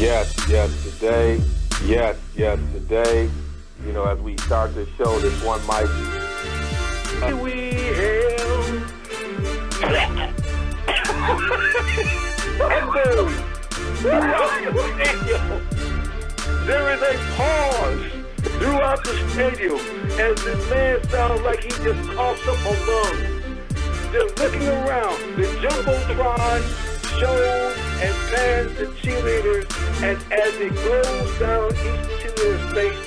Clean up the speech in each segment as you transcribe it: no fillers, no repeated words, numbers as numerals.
today. Today. As we start this show, this one mic. We hail. And boom. There is a pause throughout the stadium as this man sounds like he just coughs up a lung. They're looking around. The Jumbotron shows and pans the cheerleaders, and as it goes down each cheerleader's face,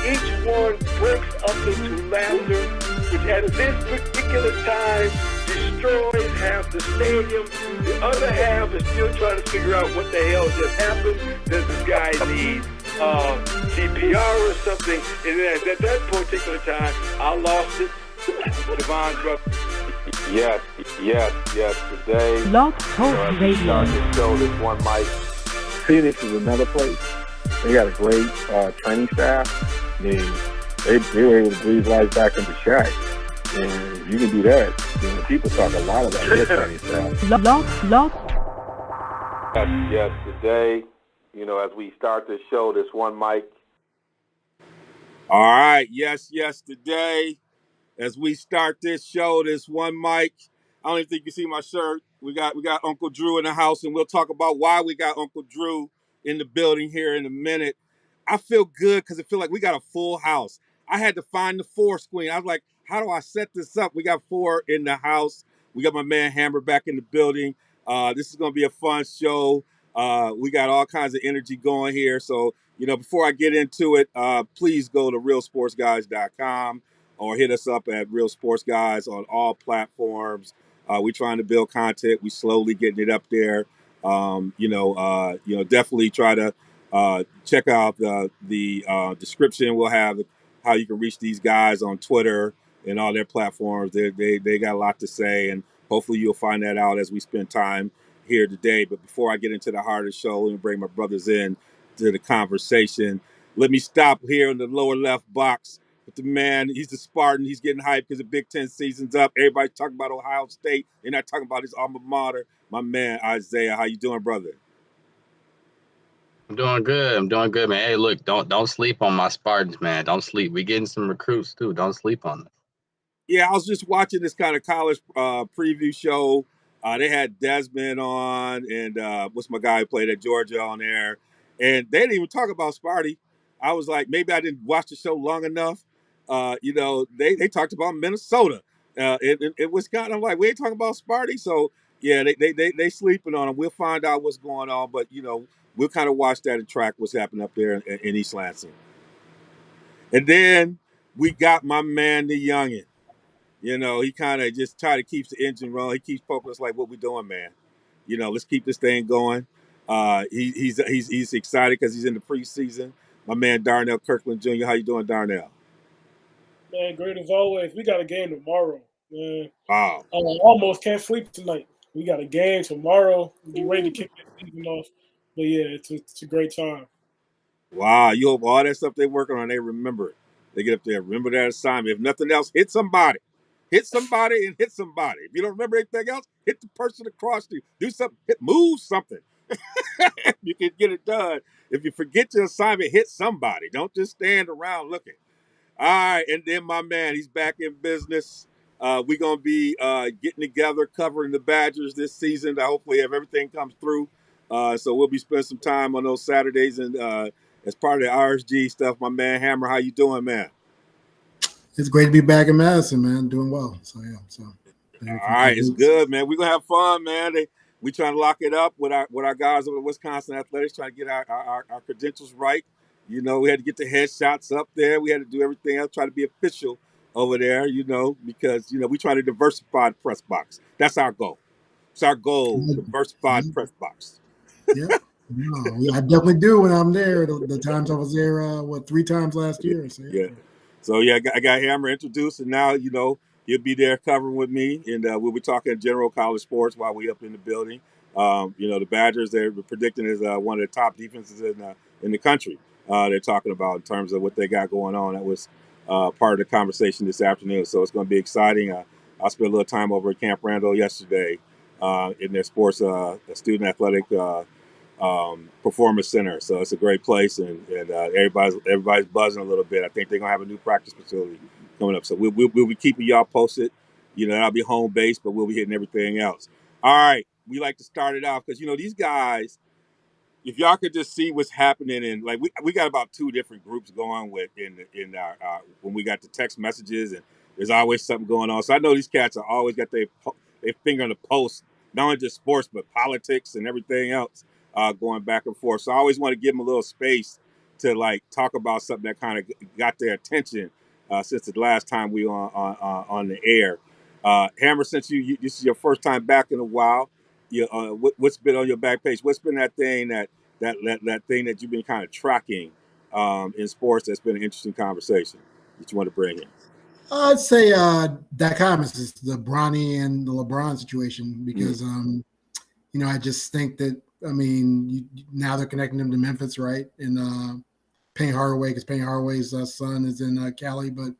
each one breaks up into laughter, which at this particular time destroys half the stadium. The other half is still trying to figure out what the hell just happened. Does this guy need CPR or something? And then at that particular time, I lost it. Devon Druck. Yes, today. Blog Talk Radio. Start this show, this one mic. Phoenix is another place. They got a great training staff. They were able to breathe life back into Shaq. And you can do that. People talk a lot about their training staff. Blog. Yes, today. As we start this show, this one mic. All right. Yes, today. As we start this show, this one mic. I don't even think you see my shirt. We got Uncle Drew in the house, and we'll talk about why we got Uncle Drew in the building here in a minute. I feel good because I feel like we got a full house. I had to find the 4 screen. I was like, how do I set this up? We got 4 in the house. We got my man Hammer back in the building. This is going to be a fun show. We got all kinds of energy going here. So, before I get into it, please go to realsportsguys.com or hit us up at Real Sports Guys on all platforms. We're trying to build content. We slowly getting it up there. Definitely try to check out the description. We'll have how you can reach these guys on Twitter and all their platforms. They got a lot to say, and hopefully you'll find that out as we spend time here today. But before I get into the heart of the show, let me bring my brothers in to the conversation. Let me stop here in the lower left box with the man. He's the Spartan. He's getting hyped because the Big Ten season's up. Everybody's talking about Ohio State. They're not talking about his alma mater. My man, Isaiah. How you doing, brother? I'm doing good, man. Hey, look, don't sleep on my Spartans, man. Don't sleep. We getting some recruits too. Don't sleep on them. Yeah, I was just watching this kind of college preview show. They had Desmond on, and what's my guy who played at Georgia on there, and they didn't even talk about Sparty. I was like, maybe I didn't watch the show long enough. They talked about Minnesota, in Wisconsin. I'm like, we ain't talking about Sparty. So yeah, they sleeping on them. We'll find out what's going on, but we'll kind of watch that and track what's happening up there in East Lansing. And then we got my man, the youngin. He kind of just try to keep the engine rolling. He keeps poking us like, what we doing, man? Let's keep this thing going. He's excited because he's in the preseason. My man, Darnell Kirkland Jr. How you doing, Darnell? Man, great as always. We got a game tomorrow, man. Wow. I almost can't sleep tonight. We got a game tomorrow. We're ready to kick this season off. But yeah, it's a great time. Wow. You hope all that stuff they're working on, they remember it. They get up there, remember that assignment. If nothing else, hit somebody. Hit somebody and hit somebody. If you don't remember anything else, hit the person across you. Do something. Move something. You can get it done. If you forget your assignment, hit somebody. Don't just stand around looking. All right, and then my man, he's back in business. We're going to be getting together, covering the Badgers this season. Hopefully, if everything comes through. So we'll be spending some time on those Saturdays. And as part of the RSG stuff, my man Hammer, how you doing, man? It's great to be back in Madison, man. Doing well. So, yeah. All right, it's good, man. We're going to have fun, man. We trying to lock it up with our guys over the Wisconsin Athletics, trying to get our credentials right. We had to get the headshots up there. We had to do everything else, try to be official over there, because, we try to diversify the press box. That's our goal. It's our goal, diversified press box. Yeah. No, I definitely do when I'm there. The times I was there, 3 times last year. So, yeah. So, yeah, I got Hammer introduced, and now, he'll be there covering with me, and we'll be talking general college sports while we up in the building. The Badgers, they're predicting as one of the top defenses in the country. They're talking about in terms of what they got going on. That was part of the conversation this afternoon. So it's going to be exciting. I spent a little time over at Camp Randall yesterday in their sports student athletic Performance Center. So it's a great place, and everybody's buzzing a little bit. I think they're gonna have a new practice facility coming up. So we'll be keeping y'all posted. That'll be home base, but we'll be hitting everything else. All right, we like to start it off because these guys, if y'all could just see what's happening, and like we got about 2 different groups going with in our when we got the text messages, and there's always something going on. So I know these cats are always got their finger on the pulse, not only just sports but politics and everything else going back and forth. So I always want to give them a little space to like talk about something that kind of got their attention since the last time we were on the air. Hammer, since this is your first time back in a while. What's been on your back page? What's been that thing that thing that you've been kind of tracking in sports? That's been an interesting conversation that you want to bring in. I'd say dichotomous is the Bronny and the LeBron situation because I just think that now they're connecting them to Memphis, right? And Payne Hardaway, because Payne Hardaway's son is in Cali, but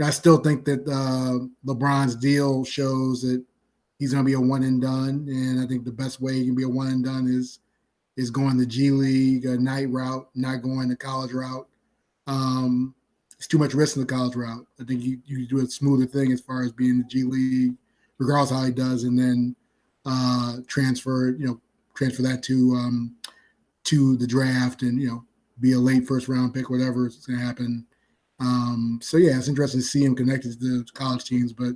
I still think that LeBron's deal shows that he's going to be a one and done, and I think the best way he can be a one and done is going the G League, a night route, not going the college route. It's too much risk in the college route. I think you do a smoother thing as far as being the G League, regardless of how he does, and then transfer that to the draft and be a late first round pick, whatever is going to happen. So yeah, it's interesting to see him connected to the college teams, but.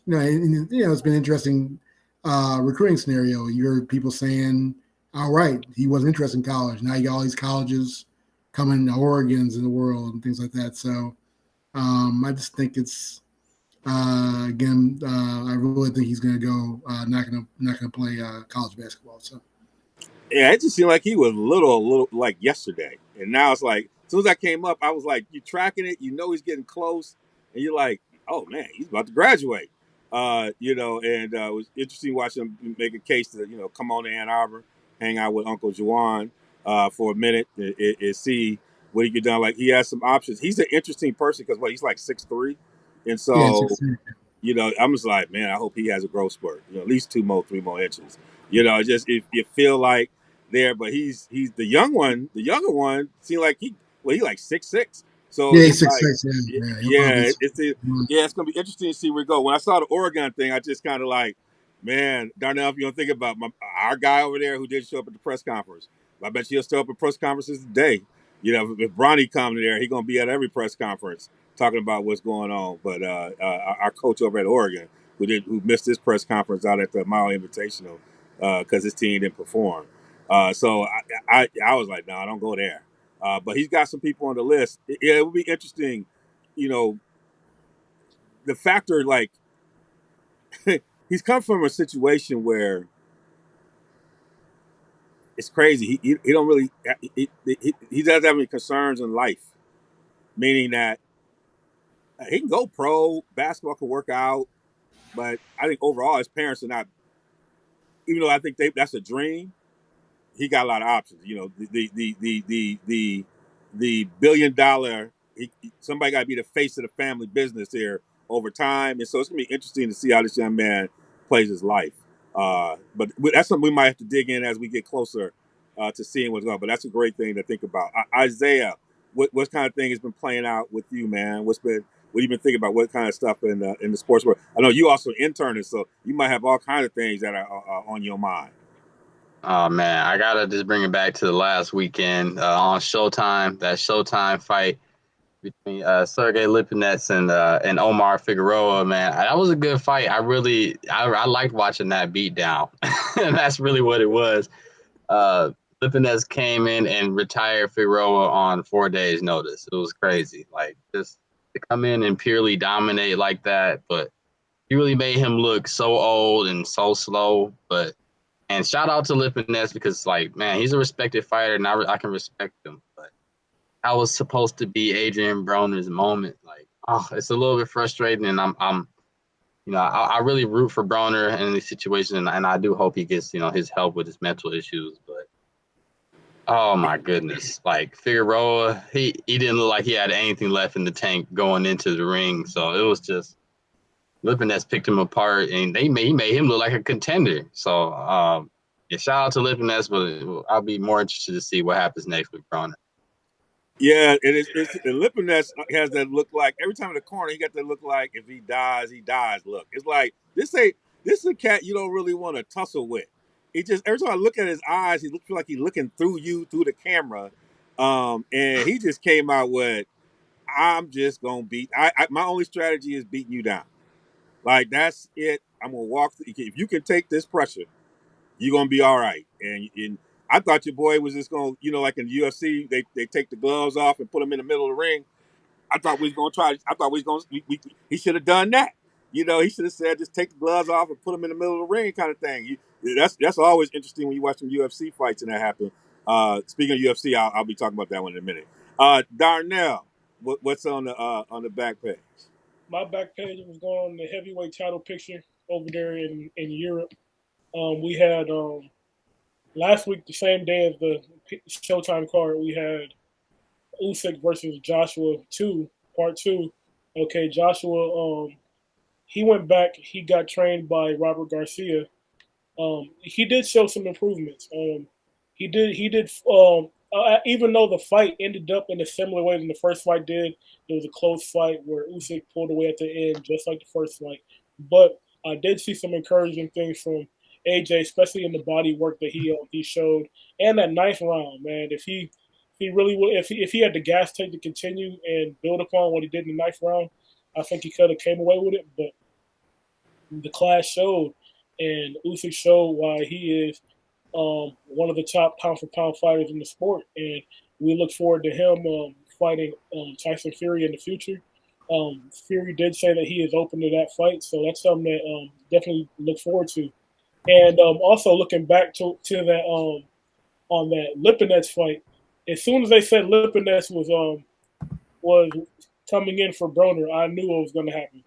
It's been an interesting recruiting scenario. You heard people saying, all right, he wasn't interested in college. Now you got all these colleges coming, Oregons in the world and things like that. So I just think it's, I really think he's going to go not going to play college basketball. So. Yeah, it just seemed like he was a little like yesterday. And now it's like, as soon as I came up, I was like, you're tracking it. He's getting close. And you're like, oh, man, he's about to graduate. And it was interesting watching him make a case to, come on to Ann Arbor, hang out with Uncle Juwan for a minute and see what he could do. Like, he has some options. He's an interesting person because, he's like 6'3". And so, I'm just like, man, I hope he has a growth spurt, at least 3 more inches. Just if you feel like there, but he's the young one. The younger one seemed like he like 6'6". So he's like, 6'6". It's gonna be interesting to see where we go. When I saw the Oregon thing, I just kind of like, man, Darnell, if you don't think about our guy over there who didn't show up at the press conference, I bet he'll still up at press conferences today. If Bronny comes there, he's gonna be at every press conference talking about what's going on. But our coach over at Oregon, who missed his press conference out at the Mile Invitational because his team didn't perform. So I was like, no, don't go there. But he's got some people on the list. It would be interesting, the factor, like, he's come from a situation where it's crazy. He don't really, he doesn't have any concerns in life, meaning that he can go pro, basketball can work out, but I think overall his parents are not, even though I think that's a dream, he got a lot of options. The $1 billion, somebody got to be the face of the family business here over time, and so it's gonna be interesting to see how this young man plays his life. But that's something we might have to dig in as we get closer to seeing what's going on. But that's a great thing to think about. Isaiah, what kind of thing has been playing out with you, man? What you been thinking about? What kind of stuff in the sports world? I know you also interned, so you might have all kinds of things that are on your mind. Oh, man, I got to just bring it back to the last weekend on Showtime, that Showtime fight between Sergey Lipinets and Omar Figueroa, man. That was a good fight. I liked watching that beatdown. And that's really what it was. Lipinets came in and retired Figueroa on 4 days' notice. It was crazy. Like, just to come in and purely dominate like that. But he really made him look so old and so slow. And shout out to Lipinets because, like, man, he's a respected fighter, and I can respect him. But that was supposed to be Adrian Broner's moment. Like, it's a little bit frustrating, and I really root for Broner in these situations, and I do hope he gets, his help with his mental issues. But oh my goodness, like Figueroa, he didn't look like he had anything left in the tank going into the ring. So it was just. Lipinets picked him apart, and he made him look like a contender. So Yeah, shout out to Lipinets, but I'll be more interested to see what happens next with Broner. Yeah, it's and Lipinets has that look like every time in the corner he got that look like if he dies, he dies. Look, it's like this is a cat you don't really want to tussle with. He just every time I look at his eyes, he looks like he's looking through you through the camera. And he just came out with, I'm just gonna beat. My only strategy is beating you down. Like that's it. I'm gonna walk. If you can take this pressure, you're gonna be all right. And I thought your boy was just gonna, like in the UFC, they take the gloves off and put him in the middle of the ring. I thought we was gonna try. I thought we was gonna. He should have done that. He should have said just take the gloves off and put him in the middle of the ring, kind of thing. That's always interesting when you watch some UFC fights and that happen. Speaking of UFC, I'll be talking about that one in a minute. Darnell, what's on the back page? My back page was going on the heavyweight title picture over there in Europe. We had last week, the same day as the Showtime card, we had Usyk versus Joshua 2, part 2. Okay, Joshua, he went back. He got trained by Robert Garcia. He did show some improvements. He did. Even though the fight ended up in a similar way than the first fight did, it was a close fight where Usyk pulled away at the end, just like the first fight. But I did see some encouraging things from AJ, especially in the body work that he showed, and that ninth round, man. If he really would, if he had the gas tank to continue and build upon what he did in the ninth round, I think he could have came away with it. But the class showed, and Usyk showed why he is one of the top pound for pound fighters in the sport, and we look forward to him fighting Tyson Fury in the future. Fury did say that he is open to that fight, so that's something that definitely look forward to. And also looking back to that on that Lipinets fight, as soon as they said Lipinets was coming in for Broner, I knew what was going to happen.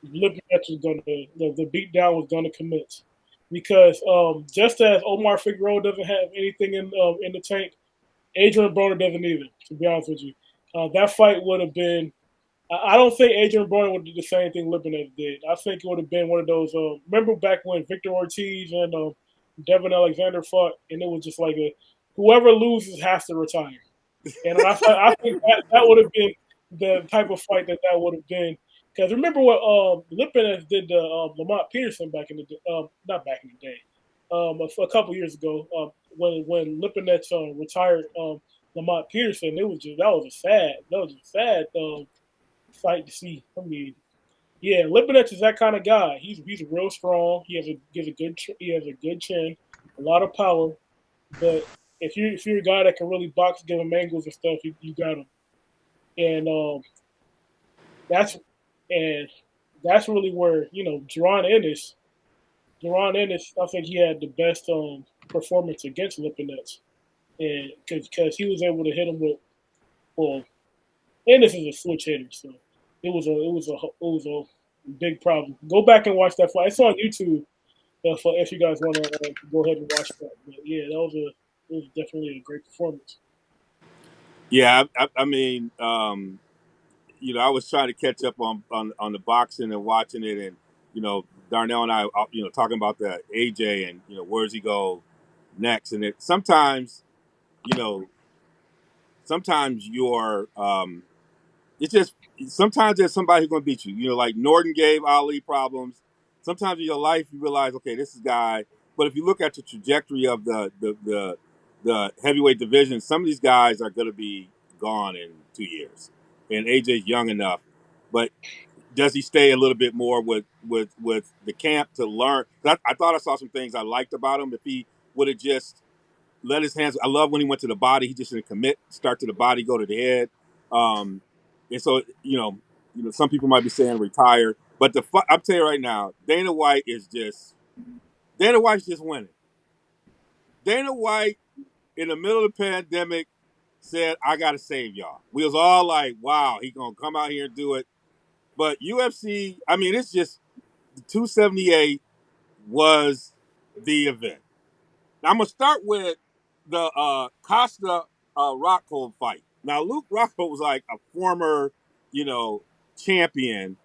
Lipinets was going to the beatdown was going to commence because just as Omar Figueroa doesn't have anything in the tank, Adrian Broner doesn't either. To be honest with you, that fight would have been. I don't think Adrian Broner would do the same thing Lipinets did. I think it would have been one of those. Remember back when Victor Ortiz and Devin Alexander fought, and it was just like whoever loses has to retire. And I think that would have been the type of fight that would have been. Because remember what Lipinets did to Lamont Peterson back in the day, not back in the day, a couple years ago when Lipinets retired Lamont Peterson. That was a sad fight to see. I mean, yeah, Lipinets is that kind of guy. He's real strong. He has a good chin, a lot of power. But if you're a guy that can really box, give him angles and stuff, you got him. And that's really where Jaron Ennis. I think he had the best performance against Lipinets, and because he was able to hit him with Ennis is a switch hitter, so it was a big problem. Go back and watch that fight. It's on YouTube if you guys want to go ahead and watch that. But yeah, it was definitely a great performance. Yeah, I mean, I was trying to catch up on the boxing and watching it, and Darnell and I, talking about the AJ and where's he go next, and sometimes you're it's just sometimes there's somebody who's going to beat you. Like Norton gave Ali problems. Sometimes in your life you realize, okay, this is a guy. But if you look at the trajectory of the heavyweight division, some of these guys are going to be gone in 2 years, and AJ's young enough. But does he stay a little bit more with the camp to learn? I thought I saw some things I liked about him. If he would have just let his hands, I love when he went to the body. He just didn't commit. Start to the body, go to the head. And so, some people might be saying retire, but I'm telling you right now, Dana White's just winning. Dana White, in the middle of the pandemic, said, "I got to save y'all." We was all like, "Wow, he gonna come out here and do it." But UFC, I mean, it's just the 278 was the event. Now, I'm gonna start with the Costa Rockhold fight. Now, Luke Rockhold was like a former, champion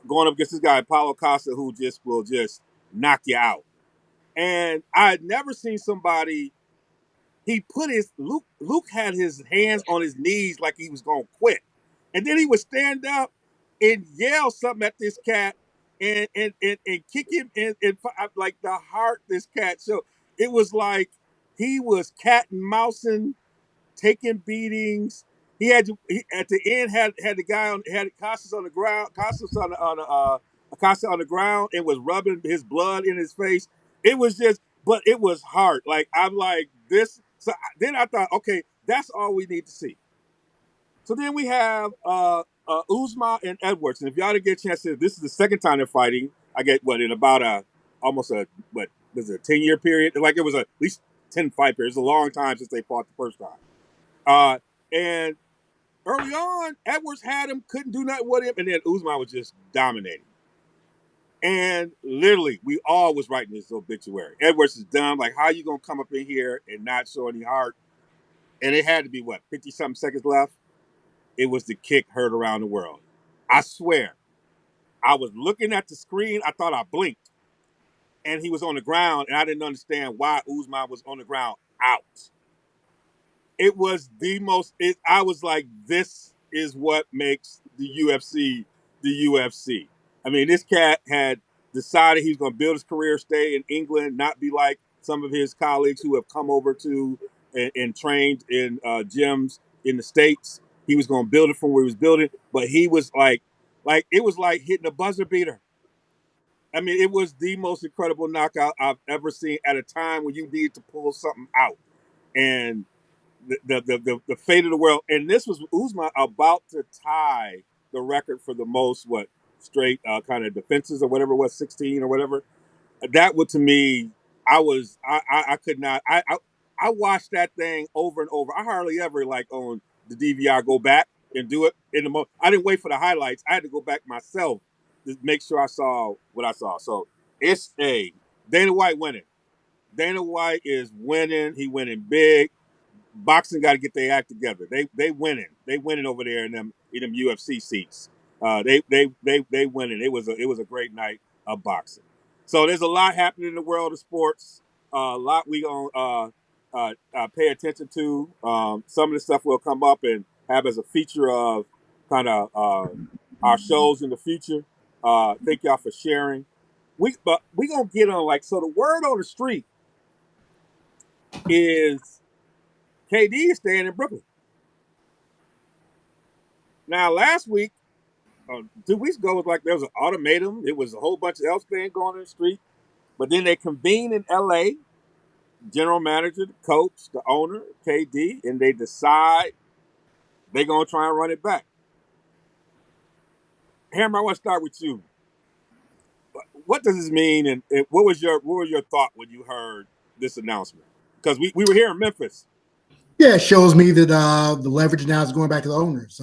going up against this guy Paulo Costa, who will just knock you out. And I had never seen somebody. He put his Luke had his hands on his knees like he was gonna quit, and then he would stand up and yell something at this cat and kick him in like the heart this cat. So it was like he was cat and mousing, taking beatings. He had to at the end had the guy on had Costas on the ground, Costas on the ground, and was rubbing his blood in his face. It was just, but it was hard. Like I'm like this. So then I thought, okay, that's all we need to see. So then we have Uzma and Edwards, and if y'all didn't get a chance to, this is the second time they're fighting. I get what in about almost a what was it, a 10-year period? Like it was at least 10 fight periods. It's a long time since they fought the first time. And early on, Edwards had him, couldn't do nothing with him, and then Usman was just dominating. And literally, we all was writing this obituary. Edwards is dumb. Like, how you gonna come up in here and not show any heart? And it had to be what 50-something seconds left. It was the kick heard around the world. I swear, I was looking at the screen. I thought I blinked, and he was on the ground, and I didn't understand why Usman was on the ground out. It was the most. I was like, this is what makes the UFC the UFC. I mean, this cat had decided he's going to build his career, stay in England, not be like some of his colleagues who have come over to and trained in gyms in the States. He was going to build it from where he was building, but he was like it was like hitting a buzzer beater. I mean, it was the most incredible knockout I've ever seen at a time when you need to pull something out. And the fate of the world. And this was Usman about to tie the record for the most straight kind of defenses or whatever it was, 16 or whatever. That would, to me, I could not. I watched that thing over and over. I hardly ever like on the DVR go back and do it in the moment. I didn't wait for the highlights. I had to go back myself to make sure I saw what I saw. So it's Dana White winning. Dana White is winning. He winning big. Boxing got to get their act together. They winning. They winning over there in them UFC seats. They winning. It was a great night of boxing. So there's a lot happening in the world of sports. A lot we gonna pay attention to. Some of the stuff will come up and have as a feature of kind of our shows in the future. Thank y'all for sharing. But we gonna get on so the word on the street is KD is staying in Brooklyn. Now, last week, 2 weeks ago, was like there was an ultimatum. It was a whole bunch of else things going on the street. But then they convened in L.A., general manager, the coach, the owner, KD, and they decide they're going to try and run it back. Hammer, I want to start with you. What does this mean, and what was your thought when you heard this announcement? Because we were here in Memphis. Yeah, it shows me that the leverage now is going back to the owners.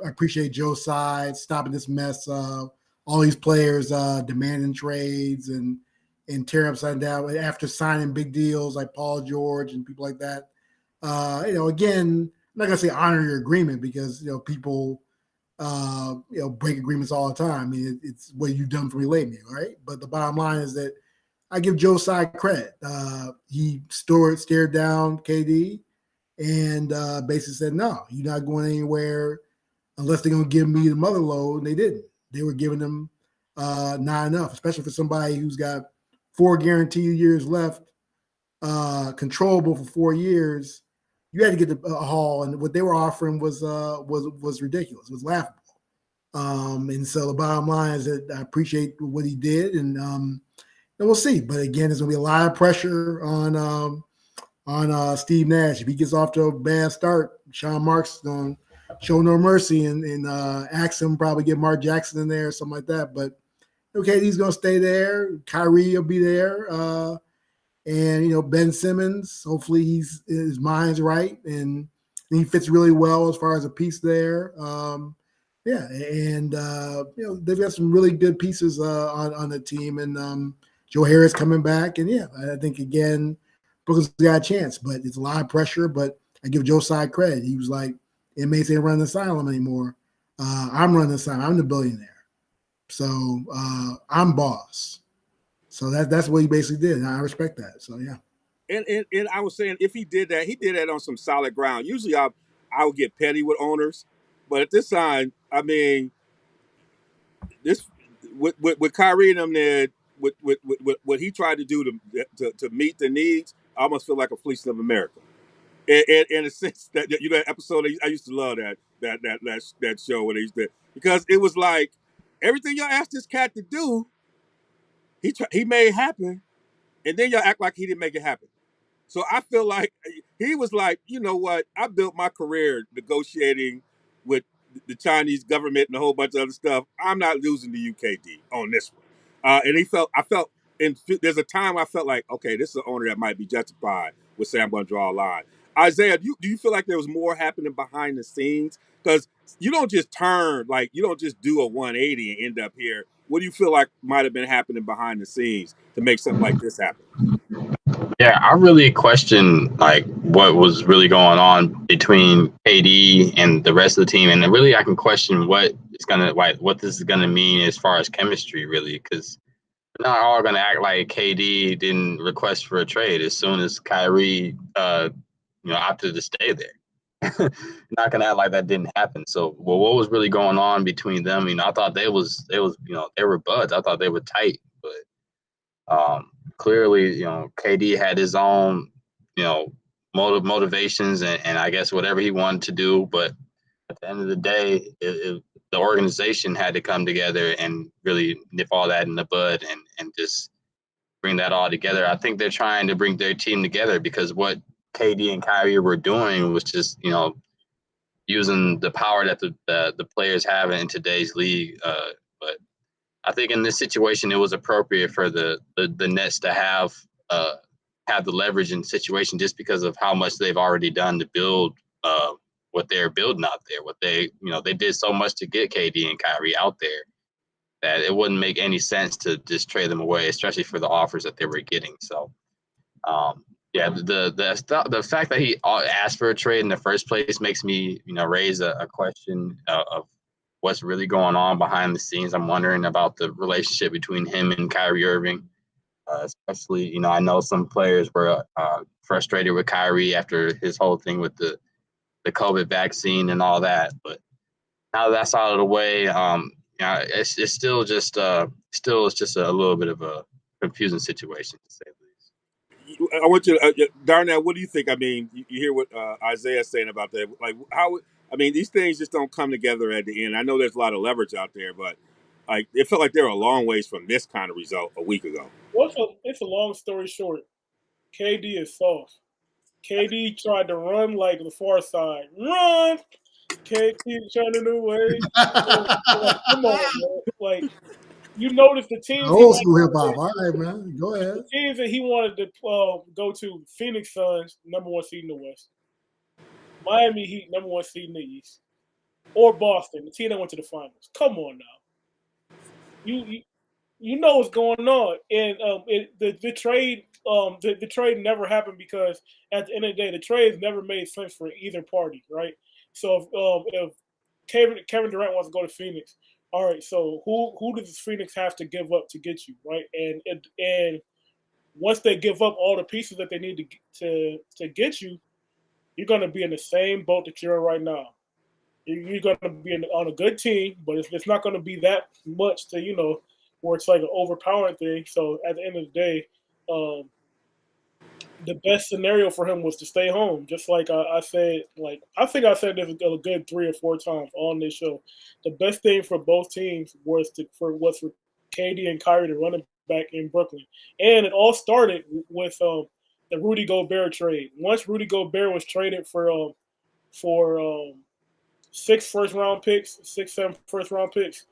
I appreciate Joe's side stopping this mess. All these players demanding trades and tearing upside down after signing big deals like Paul George and people like that. Again, I'm not gonna say honor your agreement because people break agreements all the time. I mean, it's what you've done for me lately, right? But the bottom line is that I give Joe's side credit. He stared down KD. And basically said, no, you're not going anywhere unless they're going to give me the mother load. And they didn't. They were giving them not enough, especially for somebody who's got 4 guaranteed years left, controllable for 4 years. You had to get a haul, and what they were offering was ridiculous. It was laughable. And so the bottom line is that I appreciate what he did, and we'll see. But again, there's going to be a lot of pressure on Steve Nash. If he gets off to a bad start, Sean Marks going to show no mercy and ask him, probably get Mark Jackson in there or something like that. But okay, he's going to stay there. Kyrie will be there. And Ben Simmons, hopefully his mind's right and he fits really well as far as a piece there. They've got some really good pieces on the team, and Joe Harris coming back. And I think again, Brooklyn's got a chance, but it's a lot of pressure. But I give Joe side credit. He was like, inmates ain't running the asylum anymore. I'm running the asylum. I'm the billionaire. So I'm boss. So that's what he basically did. And I respect that. So yeah. And I was saying if he did that on some solid ground. Usually I would get petty with owners, but at this time, I mean, this with Kyrie and them there, with what he tried to do to meet the needs, I almost feel like a fleecing of America. In a sense that that episode, I used to love that show when they used to, because it was like everything y'all asked this cat to do, he made happen, and then y'all act like he didn't make it happen. So I feel like he was like, you know what? I built my career negotiating with the Chinese government and a whole bunch of other stuff. I'm not losing the UKD on this one. And I felt, and there's a time I felt like, okay, this is an owner that might be justified with saying I'm going to draw a line. Isaiah, do you feel like there was more happening behind the scenes? Because you don't just you don't just do a 180 and end up here. What do you feel like might have been happening behind the scenes to make something like this happen? Yeah, I really question like what was really going on between KD and the rest of the team, and really I can question what this is gonna mean as far as chemistry, really, because we're not all gonna act like KD didn't request for a trade as soon as Kyrie, opted to stay there. Not gonna act like that didn't happen. So, what was really going on between them? I thought they were buds. I thought they were tight, but clearly, KD had his own, motivations and I guess whatever he wanted to do. But at the end of the day, the organization had to come together and really nip all that in the bud and just bring that all together. I think they're trying to bring their team together because what KD and Kyrie were doing was just, using the power that the players have in today's league. But I think in this situation, it was appropriate for the Nets to have the leverage in the situation just because of how much they've already done to build what they're building out there. What they did so much to get KD and Kyrie out there that it wouldn't make any sense to just trade them away, especially for the offers that they were getting. So, the fact that he asked for a trade in the first place makes me, raise a question of what's really going on behind the scenes. I'm wondering about the relationship between him and Kyrie Irving, especially, I know some players were frustrated with Kyrie after his whole thing with the COVID vaccine and all that. But now that that's out of the way, it's still just a little bit of a confusing situation to say the least. I want you to, Darnell, what do you think? I mean, you hear what Isaiah's saying about that. Like, these things just don't come together at the end. I know there's a lot of leverage out there, but like, it felt like they were a long ways from this kind of result a week ago. Well, it's a long story short. KD is soft. KD tried to run like the far side. Run! KD turning away. Come on, man. Like, you notice the teams. Old school hip hop. All right, man. Go ahead. The teams that he wanted to go to: Phoenix Suns, #1 seed in the West; Miami Heat, #1 seed in the East; or Boston, the team that went to the finals. Come on now, you know what's going on, and the trade never happened because at the end of the day, the trades never made sense for either party, right? So if Kevin Durant wants to go to Phoenix. All right, so who does Phoenix have to give up to get you, right? And once they give up all the pieces that they need to get you, you're going to be in the same boat that you're in right now. You're going to be on a good team, but it's not going to be that much to where it's like an overpowering thing. So at the end of the day, the best scenario for him was to stay home. Just like I said, I think I said this a good 3 or 4 times on this show. The best thing for both teams was for KD and Kyrie to run it back in Brooklyn, and it all started with the Rudy Gobert trade. Once Rudy Gobert was traded for 6 first-round picks, 7 first-round picks,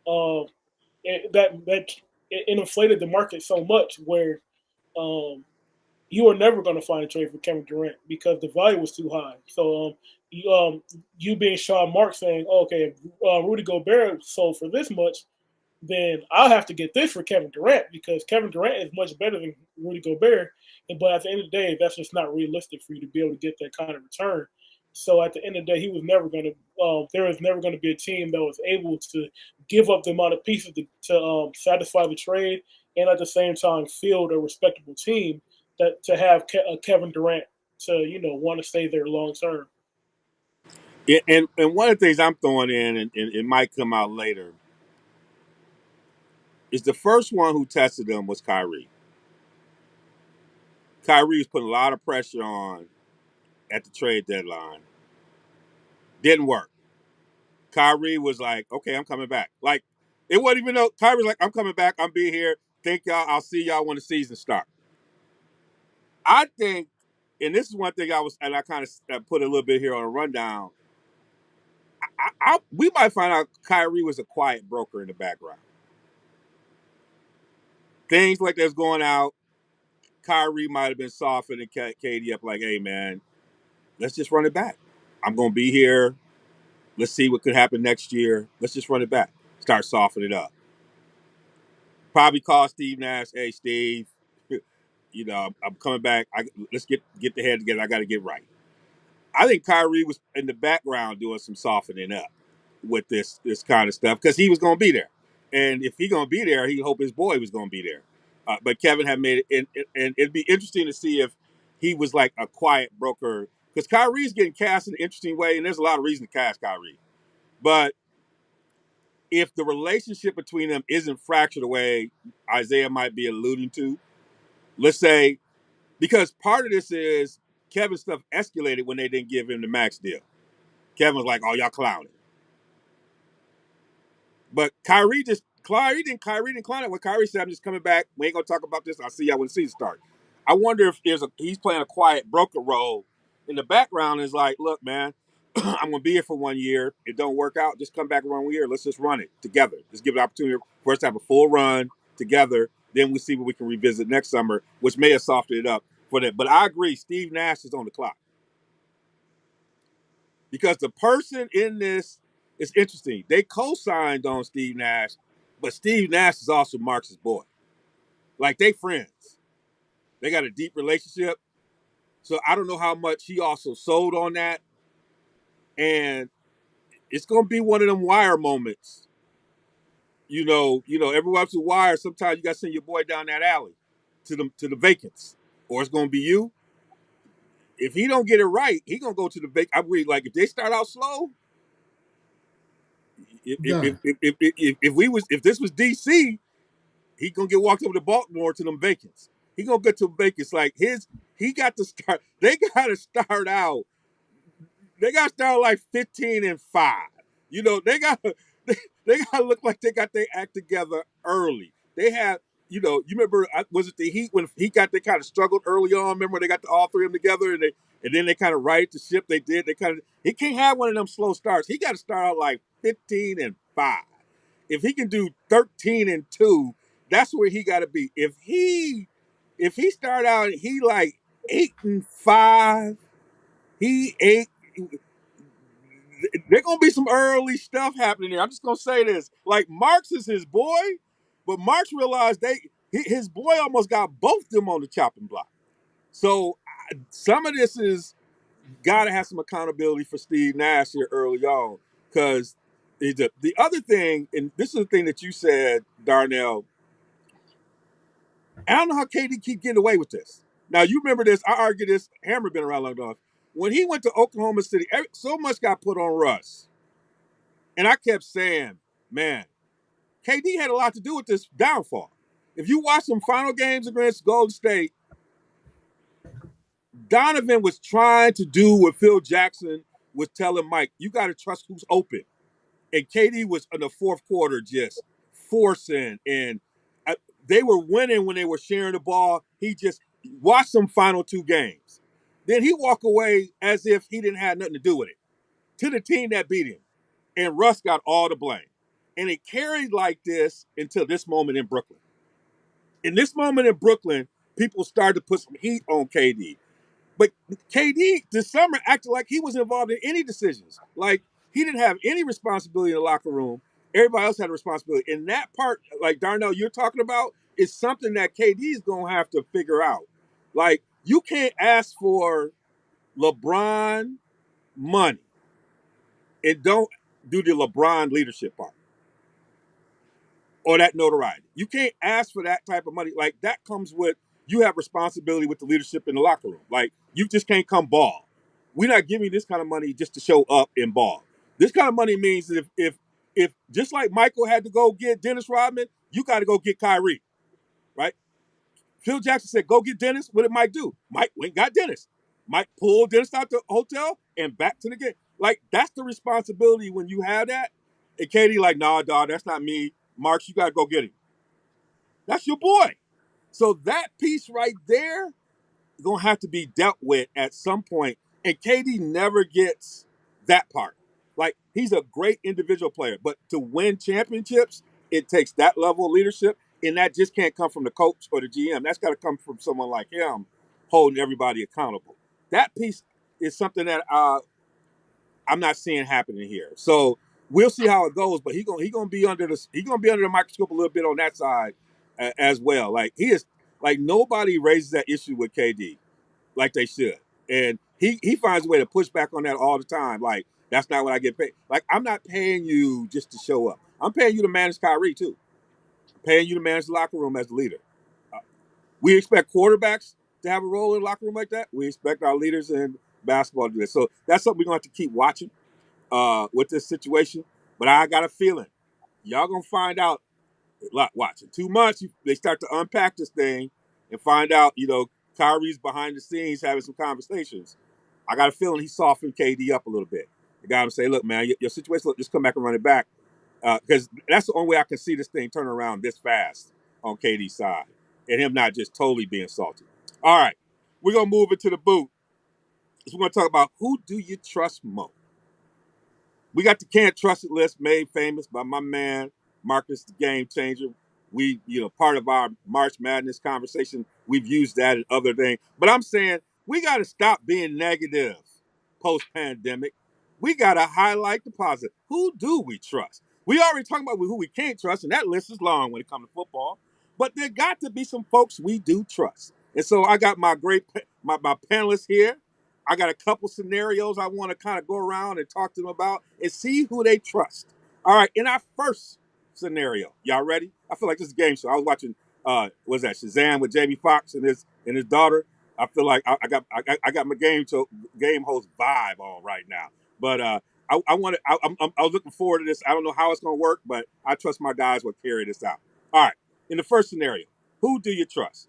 it inflated the market so much where you were never going to find a trade for Kevin Durant because the value was too high. So you being Sean Marks saying, okay, if Rudy Gobert sold for this much, then I'll have to get this for Kevin Durant because Kevin Durant is much better than Rudy Gobert. But at the end of the day, that's just not realistic for you to be able to get that kind of return. So at the end of the day, there was never going to be a team that was able to give up the amount of pieces to satisfy the trade and at the same time field a respectable team that to have Kevin Durant to want to stay there long term. And one of the things I'm throwing in, and it might come out later, is the first one who tested them was Kyrie. Kyrie was putting a lot of pressure on at the trade deadline. Didn't work. Kyrie was like, okay, I'm coming back. Like, it wasn't even though Kyrie was like, I'm coming back. I'm be here. Thank y'all. I'll see y'all when the season starts. I think, and this is one thing I kind of put a little bit here on a rundown. We might find out Kyrie was a quiet broker in the background. Things like that's going out, Kyrie might have been softening KD up like, hey, man, let's just run it back. I'm going to be here. Let's see what could happen next year. Let's just run it back. Start softening it up. Probably call Steve Nash, hey, Steve, I'm coming back. Let's get the head together. I got to get right. I think Kyrie was in the background doing some softening up with this kind of stuff because he was going to be there. And if he's going to be there, he hope his boy was going to be there. But Kevin had made it, and it'd be interesting to see if he was like a quiet broker because Kyrie's getting cast in an interesting way, and there's a lot of reason to cast Kyrie. But if the relationship between them isn't fractured the way Isaiah might be alluding to, let's say, because part of this is Kevin's stuff escalated when they didn't give him the max deal. Kevin was like, oh, y'all clowning. But Kyrie didn't clown it when Kyrie said, I'm just coming back. We ain't going to talk about this. I'll see y'all when the season starts. I wonder if he's playing a quiet broker role in the background. Is like, look, man, I'm going to be here for 1 year. It don't work out. Just come back 1 year. Let's just run it together. Just give it an opportunity for us to have a full run together. Then we see what we can revisit next summer, which may have softened it up for that. But I agree, Steve Nash is on the clock. Because the person in this is interesting. They co-signed on Steve Nash, but Steve Nash is also Marcus' boy. Like, they friends. They got a deep relationship. So I don't know how much he also sold on that. And it's going to be one of them wire moments. Everyone else with wire, sometimes you got to send your boy down that alley to the vacants. Or it's going to be you. If he don't get it right, he going to go to the vacant. I agree. Like, if they start out slow, if this was DC, he gonna get walked over to Baltimore to them vacants. He gonna get to vacants like he got to start. They gotta start out. They gotta start like 15-5. They gotta look like they got their act together early. They have, you remember, was it the Heat when Heat they kind of struggled early on? Remember they got all three of them together and then they kind of righted the ship. They did. He can't have one of them slow starts. He got to start out like 15-5. If he can do 13-2, that's where he got to be. If he start out he like 8-5, he 8. There's gonna be some early stuff happening there. I'm just gonna say this: like Marks is his boy, but Marks realized his boy almost got both them on the chopping block. So some of this is got to have some accountability for Steve Nash here early on, because the other thing, and this is the thing that you said, Darnell. I don't know how KD keep getting away with this. Now you remember this. I argue this. Hammer been around long enough. When he went to Oklahoma City, so much got put on Russ. And I kept saying, man, KD had a lot to do with this downfall. If you watch some final games against Golden State, Donovan was trying to do what Phil Jackson was telling Mike. You got to trust who's open. And KD was in the fourth quarter just forcing. And they were winning when they were sharing the ball. He just watched them final two games. Then he walked away as if he didn't have nothing to do with it to the team that beat him. And Russ got all the blame. And it carried like this until this moment in Brooklyn. In this moment in Brooklyn, people started to put some heat on KD. But KD this summer acted like he wasn't involved in any decisions. Like, he didn't have any responsibility in the locker room. Everybody else had a responsibility. And that part, like Darnell, you're talking about, is something that KD is going to have to figure out. Like, you can't ask for LeBron money and don't do the LeBron leadership part. or that notoriety. You can't ask for that type of money. Like that comes with you have responsibility with the leadership in the locker room. Like you just can't come ball. We're not giving you this kind of money just to show up and ball. This kind of money means that if just like Michael had to go get Dennis Rodman, you got to go get Kyrie, right? Phil Jackson said, "Go get Dennis." What did Mike do? Mike went and got Dennis. Mike pulled Dennis out the hotel and back to the game. Like that's the responsibility when you have that. And Katie, like, nah, dog, that's not me. Marks, you gotta go get him. That's your boy. So that piece right there is gonna have to be dealt with at some point. And KD never gets that part. Like he's a great individual player, but to win championships, it takes that level of leadership, and that just can't come from the coach or the GM. That's got to come from someone like him, holding everybody accountable. That piece is something that I'm not seeing happening here. So we'll see how it goes. But he gonna be under the microscope a little bit on that side as well. Like he is like nobody raises that issue with KD like they should, and he finds a way to push back on that all the time. Like that's not what I get paid. Like I'm not paying you just to show up. I'm paying you to manage Kyrie too. I'm paying you to manage the locker room as the leader. We expect quarterbacks to have a role in the locker room like that. We expect our leaders in basketball to do this. So that's something we're going to have to keep watching with this situation. But I got a feeling y'all going to find out. Watch in 2 months, they start to unpack this thing and find out, Kyrie's behind the scenes having some conversations. I got a feeling he softened KD up a little bit. The guy would say, look, man, your situation, look, just come back and run it back. Because that's the only way I can see this thing turn around this fast on KD's side. And him not just totally being salty. All right, we're going to move into the boot. So we're going to talk about who do you trust more? We got the Can't Trust It list made famous by my man, Marcus the Game Changer. We, part of our March Madness conversation, we've used that and other things. But I'm saying we got to stop being negative post-pandemic. We got to highlight the positive. Who do we trust? We already talking about who we can't trust, and that list is long when it comes to football. But there got to be some folks we do trust. And so I got my panelists here. I got a couple scenarios I want to kind of go around and talk to them about and see who they trust. All right, in our first scenario, y'all ready? I feel like this is a game show. I was watching, what's that, Shazam with Jamie Foxx and his daughter. I feel like I got my game host vibe on right now. But I was looking forward to this. I don't know how it's going to work, but I trust my guys will carry this out. All right, in the first scenario, who do you trust?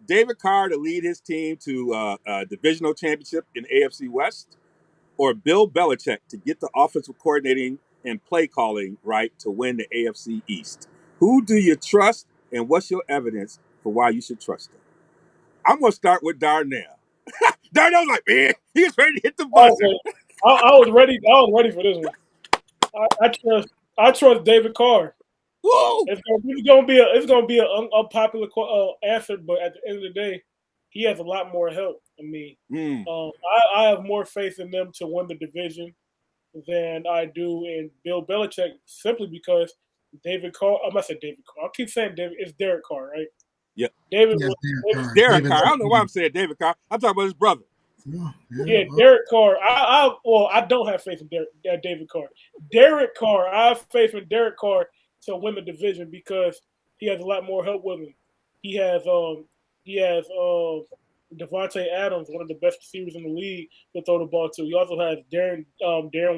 David Carr to lead his team to a divisional championship in AFC West, or Bill Belichick to get the offensive coordinating and play calling right to win the AFC East? Who do you trust, and what's your evidence for why you should trust them? I'm going to start with Darnell. Darnell's like, man, he's ready to hit the buzzer. I was ready. I was ready for this one. I trust David Carr. Woo! It's gonna be an unpopular answer, but at the end of the day, he has a lot more help. I mean, I have more faith in them to win the division than I do in Bill Belichick, simply because David Carr. I must say David Carr. I keep saying David. It's Derek Carr, right? Yeah. Derek Carr. I don't know why I'm saying David Carr. I'm talking about his brother. Yeah, Derek Carr. I don't have faith in David Carr. Derek Carr. I have faith in Derek Carr to win the division because he has a lot more help with him. He has Devontae Adams, one of the best receivers in the league, to throw the ball to. He also has Darren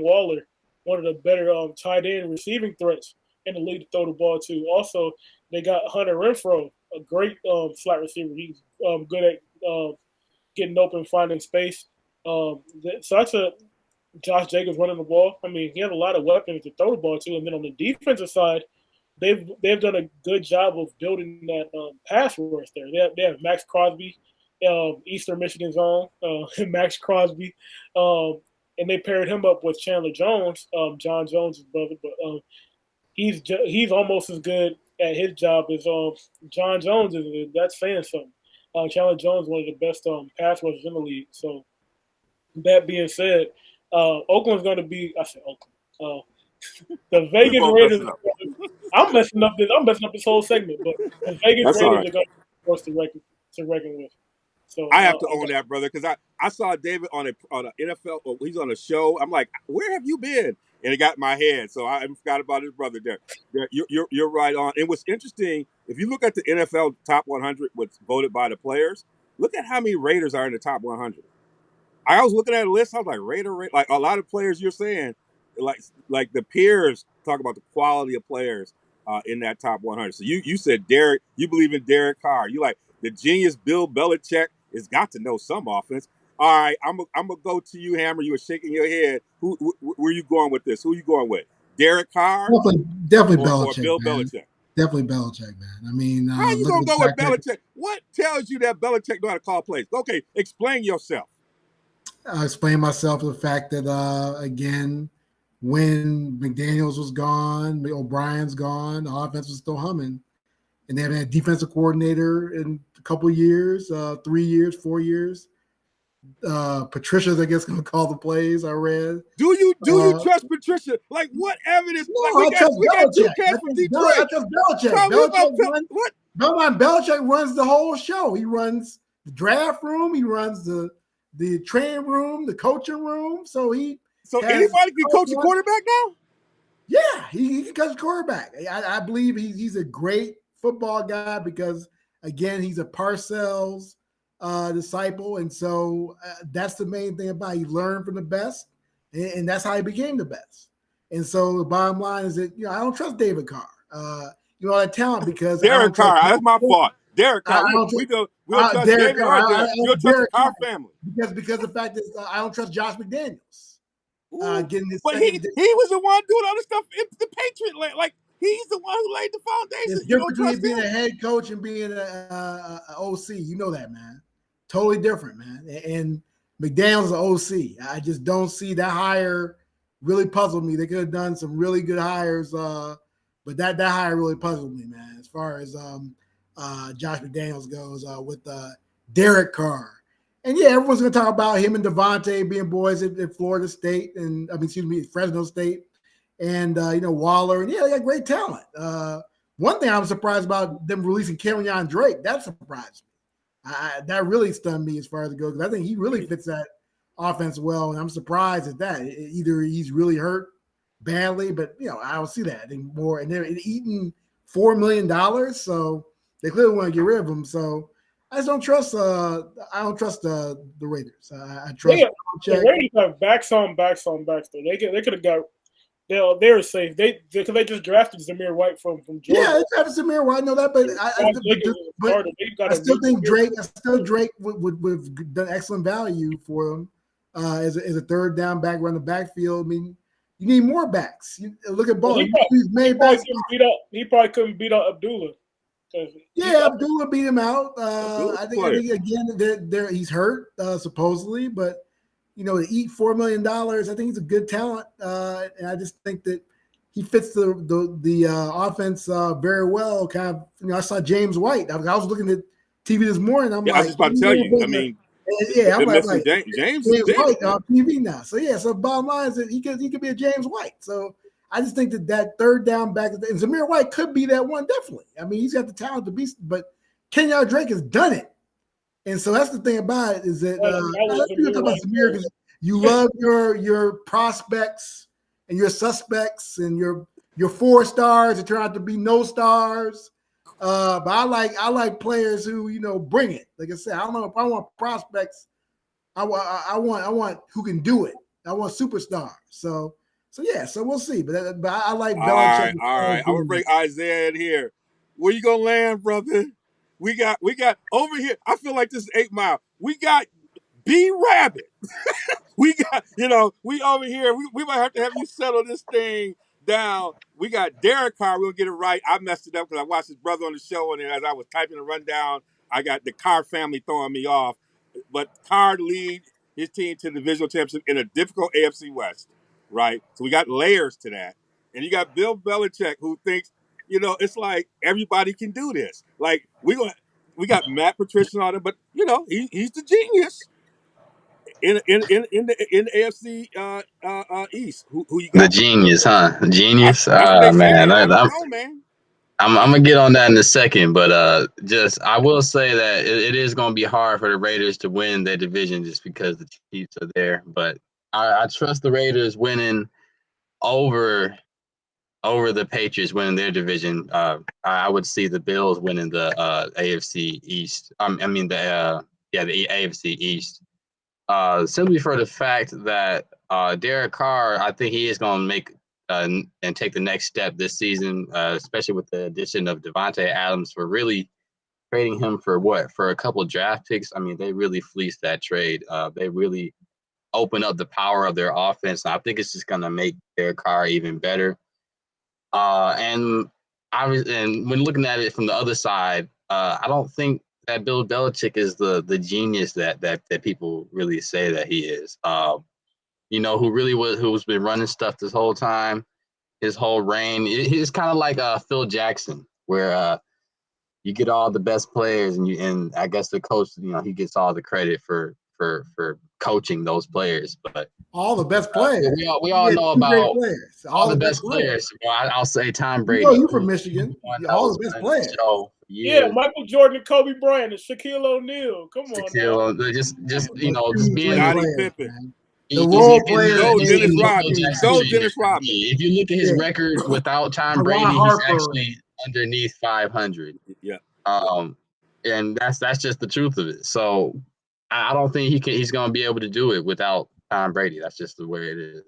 Waller, one of the better tight end receiving threats in the league to throw the ball to. Also, they got Hunter Renfrow, a great slot receiver. He's good at getting open, finding space. So that's Josh Jacobs running the ball. I mean, he has a lot of weapons to throw the ball to. And then on the defensive side, they've done a good job of building that pass rush there. They have Max Crosby, Eastern Michigan's own Max Crosby, and they paired him up with Chandler Jones, John Jones' brother. But he's almost as good at his job as John Jones is. That's saying something. Chandler Jones, one of the best pass rushers in the league. So that being said, Oakland's going to be. I said Oakland. The Vegas Raiders. I'm messing up this whole segment, but the Vegas Raiders are going to be forced to reckon with. So I have to own that, brother, because I saw David on a NFL. He's on a show. I'm like, where have you been? and it got in my head. So I forgot about his brother there. You're right on. And what's interesting, if you look at the NFL top 100, what's voted by the players, look at how many Raiders are in the top 100. I was looking at a list. I was like, Raider, like a lot of players you're saying, like the peers talk about the quality of players in that top 100. So you said Derek, you believe in Derek Carr. You like the genius Bill Belichick has got to know some offense. All right, I'm gonna go to you, Hammer. You were shaking your head. Where are you going with this? Who are you going with? Derek Carr? Definitely or Belichick. Bill man. Belichick. Definitely Belichick, man. I mean, how you gonna go with Belichick? What tells you that Belichick know how to call plays? Okay, explain yourself. I explain myself to the fact that again, when McDaniels was gone, O'Brien's gone, the offense was still humming, and they haven't had a defensive coordinator in a couple of years, 3 years, 4 years. Patricia's, I guess, going to call the plays. I read. Do you trust Patricia? Like, what evidence? No, like we got two cats from Detroit. I trust Belichick. Belichick runs the whole show. He runs the draft room. He runs the training room, the coaching room. So anybody can coach a quarterback now? Yeah, he can coach a quarterback. I believe he's a great football guy because, again, he's a Parcells disciple. And so that's the main thing about it. He learned from the best, and that's how he became the best. And so the bottom line is that, I don't trust David Carr. All that talent because Derek Carr. That's my fault. Derek Carr. We don't trust Derek Carr. You'll trust the Carr family. Because the fact is, I don't trust Josh McDaniels. Getting this, but he was the one doing all the stuff in the Patriot land. Like, he's the one who laid the foundation. It's different between being a head coach and being a OC. You know that, man. Totally different, man. And McDaniels is an OC. I just don't see that hire really puzzled me. They could have done some really good hires, but that hire really puzzled me, man. As far as Josh McDaniels goes with Derek Carr. And yeah, everyone's going to talk about him and Devontae being boys at Florida State Fresno State, and Waller. And yeah, they got great talent. One thing I'm surprised about them releasing Kenyon Drake. That surprised me. That really stunned me as far as it goes, because I think he really fits that offense well, and I'm surprised at that. Either he's really hurt badly, but I don't see that anymore. And they're eating $4 million, so they clearly want to get rid of him. So I just don't trust. I don't trust the Raiders. I trust. The Raiders have backs on backs. Though they could have got. They're safe. They just drafted Zamir White from Georgia. Yeah, they drafted Zamir White. I know that, but I still think Drake. Drake would have done excellent value for him as a third down back around the backfield. I mean, you need more backs. Look at Ball. He probably couldn't beat out Abdullah. Yeah, Abdullah beat him out. I think again he's hurt supposedly, but to eat $4 million, I think he's a good talent, and I just think that he fits the offense very well. Kind of, I saw James White. I was looking at TV this morning. I was just about to tell you. I mean, I'm like James White on TV now. So yeah, so bottom line is that he could be a James White. So I just think that third down back, and Zamir White could be that one, definitely. I mean, he's got the talent to be, but Kenyon Drake has done it. And so that's the thing about it is that people talk about Zamir because you love your prospects and your suspects and your 4 stars that turn out to be no stars. But I like players who bring it. Like I said, I don't know if I want prospects. I want who can do it. I want superstars. So yeah, so we'll see. But I like Belichick. All right. I'm gonna bring Isaiah in here. Where you gonna land, brother? We got over here. I feel like this is 8 Mile. We got B Rabbit. We got, we over here. We might have to have you settle this thing down. We got Derek Carr. We'll get it right. I messed it up because I watched his brother on the show, and then as I was typing the rundown, I got the Carr family throwing me off. But Carr lead his team to the divisional championship in a difficult AFC West, right? So we got layers to that. And you got Bill Belichick, who thinks, it's like everybody can do this. Like we got Matt Patricia on it, but he's the genius in the AFC East. Who you got? The genius, huh? The genius. Man, I'm gonna get on that in a second, but I will say that it is gonna be hard for the Raiders to win their division just because the Chiefs are there. But I trust the Raiders winning over the Patriots winning their division. I would see the Bills winning the AFC East. I mean the AFC East. Simply for the fact that Derek Carr, I think he is going to make and take the next step this season, especially with the addition of Devontae Adams for really trading him for a couple of draft picks. I mean, they really fleeced that trade. They really opened up the power of their offense. And I think it's just going to make Derek Carr even better. And when looking at it from the other side, I don't think that Bill Belichick is the genius that people really say that he is. Who's been running stuff this whole time, his whole reign. It's kind of like Phil Jackson, where you get all the best players, and I guess the coach, he gets all the credit for coaching those players. But all the best players. We all know about all the best players. Well, I'll say Tom Brady. You from Michigan. All the best players. Yeah, Michael Jordan and Kobe Bryant and Shaquille O'Neal. Come on. Just being Scottie Pippen. The role players. Dennis Rodman. If you look at his record without Tom Brady, he's actually underneath 500. Yeah. And that's just the truth of it. So I don't think he's going to be able to do it without Tom Brady. That's just the way it is.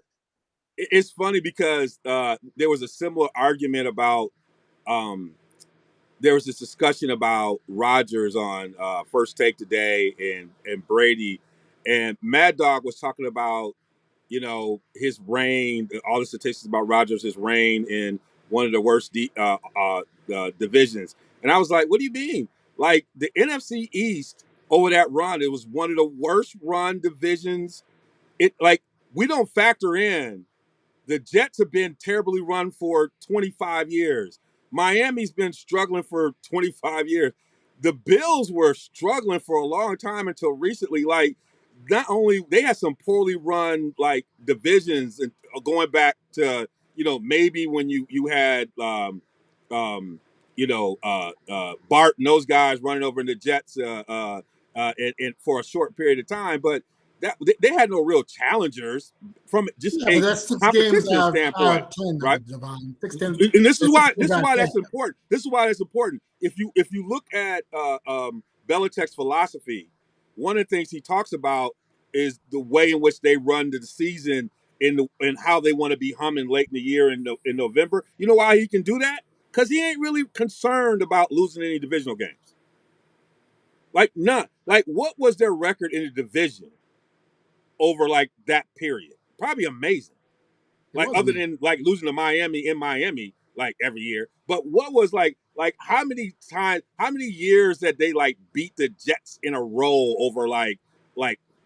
It's funny because there was a similar argument about there was this discussion about Rodgers on First Take today and Brady, and Mad Dog was talking about his reign, all the statistics about Rodgers, his reign in one of the worst divisions, and I was like, what do you mean? Like the NFC East over that run, it was one of the worst run divisions. We don't factor in the Jets have been terribly run for 25 years. Miami's been struggling for 25 years. The Bills were struggling for a long time until recently. Like, not only they had some poorly run divisions, and going back to maybe when you had Bart and those guys running over in the Jets and for a short period of time, but that they had no real challengers from just a competition standpoint, right? And this is why that's important. This is why that's important. If you look at Belichick's philosophy, one of the things he talks about is the way in which they run the season and how they want to be humming late in the year in November. You know why he can do that? Because he ain't really concerned about losing any divisional games. None. What was their record in the division over that period? Probably amazing. Other than losing to Miami in Miami every year. But what was how many years that they beat the Jets in a row over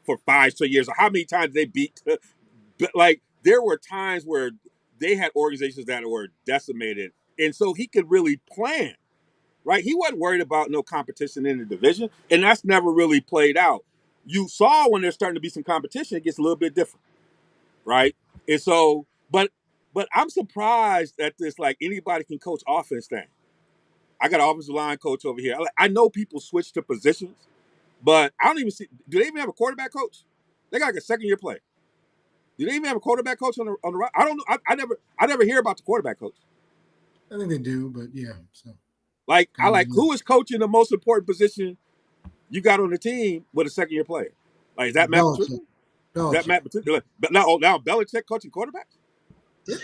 for 5 straight years? Or how many times they beat there were times where they had organizations that were decimated, and so he could really plan. Right? He wasn't worried about no competition in the division, and that's never really played out. You saw when there's starting to be some competition, it gets a little bit different, right? And so, but I'm surprised at this, anybody can coach offense thing. I got an offensive line coach over here. I know people switch to positions, but I don't even see, do they even have a quarterback coach? They got a second-year player. Do they even have a quarterback coach on the right? I don't know. I never hear about the quarterback coach. I think they do, but yeah, so. Who is coaching the most important position you got on the team with a second-year player? Is that Matt Patricia? Is that Matt Patricia? But now Belichick coaching quarterbacks? Yeah.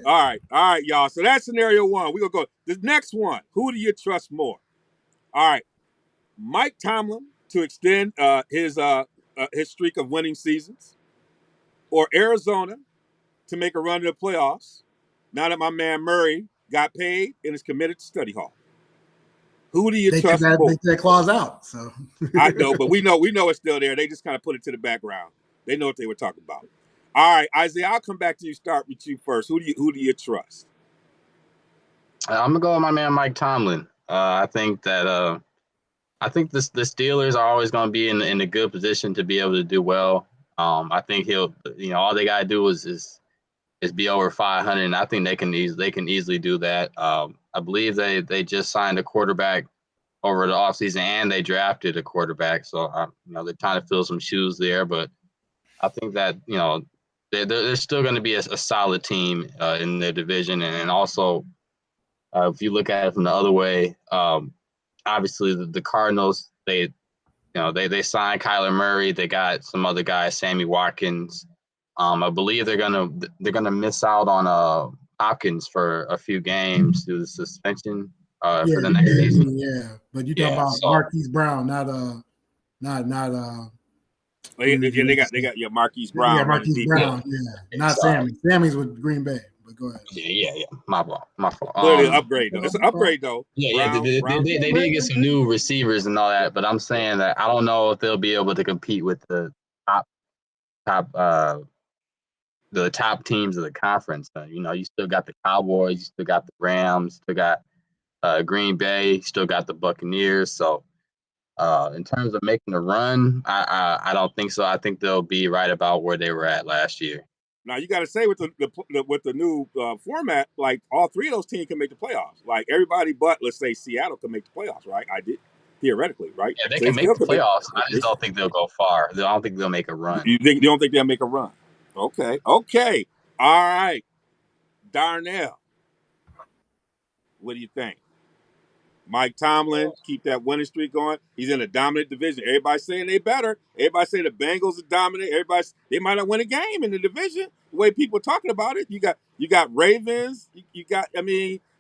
All right, y'all. So that's scenario one. We're going to go. The next one, who do you trust more? All right. Mike Tomlin to extend his streak of winning seasons, or Arizona to make a run to the playoffs now that my man Murray got paid and is committed to study hall? Who do you trust more? They take that clause out. So I know, but we know it's still there. They just kind of put it to the background. They know what they were talking about. All right, Isaiah, I'll come back to you. Start with you first. Who do you trust? I'm gonna go with my man Mike Tomlin. I think the Steelers are always gonna be in a good position to be able to do well. I think he'll, all they gotta do is be over 500, and I think they can easily do that. I believe they just signed a quarterback over the offseason, and they drafted a quarterback. So they're trying to fill some shoes there, but I think that they're still going to be a solid team in their division, and also if you look at it from the other way, obviously the Cardinals they signed Kyler Murray. They got some other guys, Sammy Watkins. I believe they're gonna miss out on Hopkins for a few games due to suspension for the next season. Yeah, but you talking about Marquise Brown, not They got Marquise Brown. Yeah, Marquise Brown. Yeah, not Sammy. Sammy's with Green Bay. But go ahead. Yeah. My fault. Clearly an upgrade though. It's an upgrade though. Yeah, they did get some new receivers and all that, but I'm saying that I don't know if they'll be able to compete with the top teams of the conference. You still got the Cowboys, you still got the Rams, still got Green Bay, still got the Buccaneers. So in terms of making a run, I don't think so. I think they'll be right about where they were at last year. Now you got to say with the new format, like all three of those teams can make the playoffs. Like everybody but let's say Seattle can make the playoffs, right? I did theoretically, right? Yeah, they can make the playoffs. I just don't think they'll go far. I don't think they'll make a run. You don't think they'll make a run? Okay. All right, Darnell, what do you think? Mike Tomlin, keep that winning streak going. He's in a dominant division. Everybody's saying they better. Everybody say the Bengals are dominant. They might not win a game in the division. The way people are talking about it, you got Ravens. You got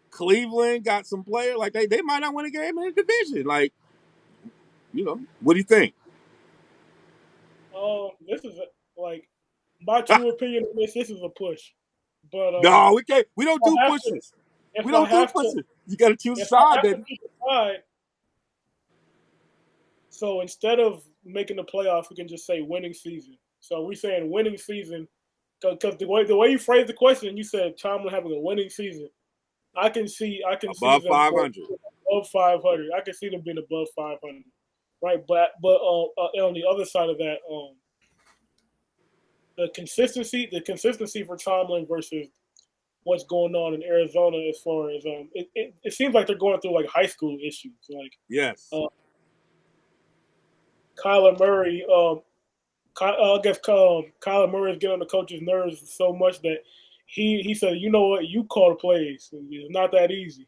Cleveland got some players like they might not win a game in the division. Like, what do you think? This is my true opinion on this. This is a push, but no, we can't. We don't do pushes. We don't do pushes. You got to choose a side, baby. So instead of making the playoffs, we can just say winning season. So we're saying winning season because the way you phrased the question, you said Tomlin having a winning season. I can see above 500. Above 500. I can see them being above 500, right? But on the other side of that, the consistency for Tomlin versus what's going on in Arizona as far as it seems like they're going through like high school issues. Like yes, Kyler Murray. I guess Kyler Murray is getting on the coach's nerves so much that he said, "You know what? You call the plays. It's not that easy."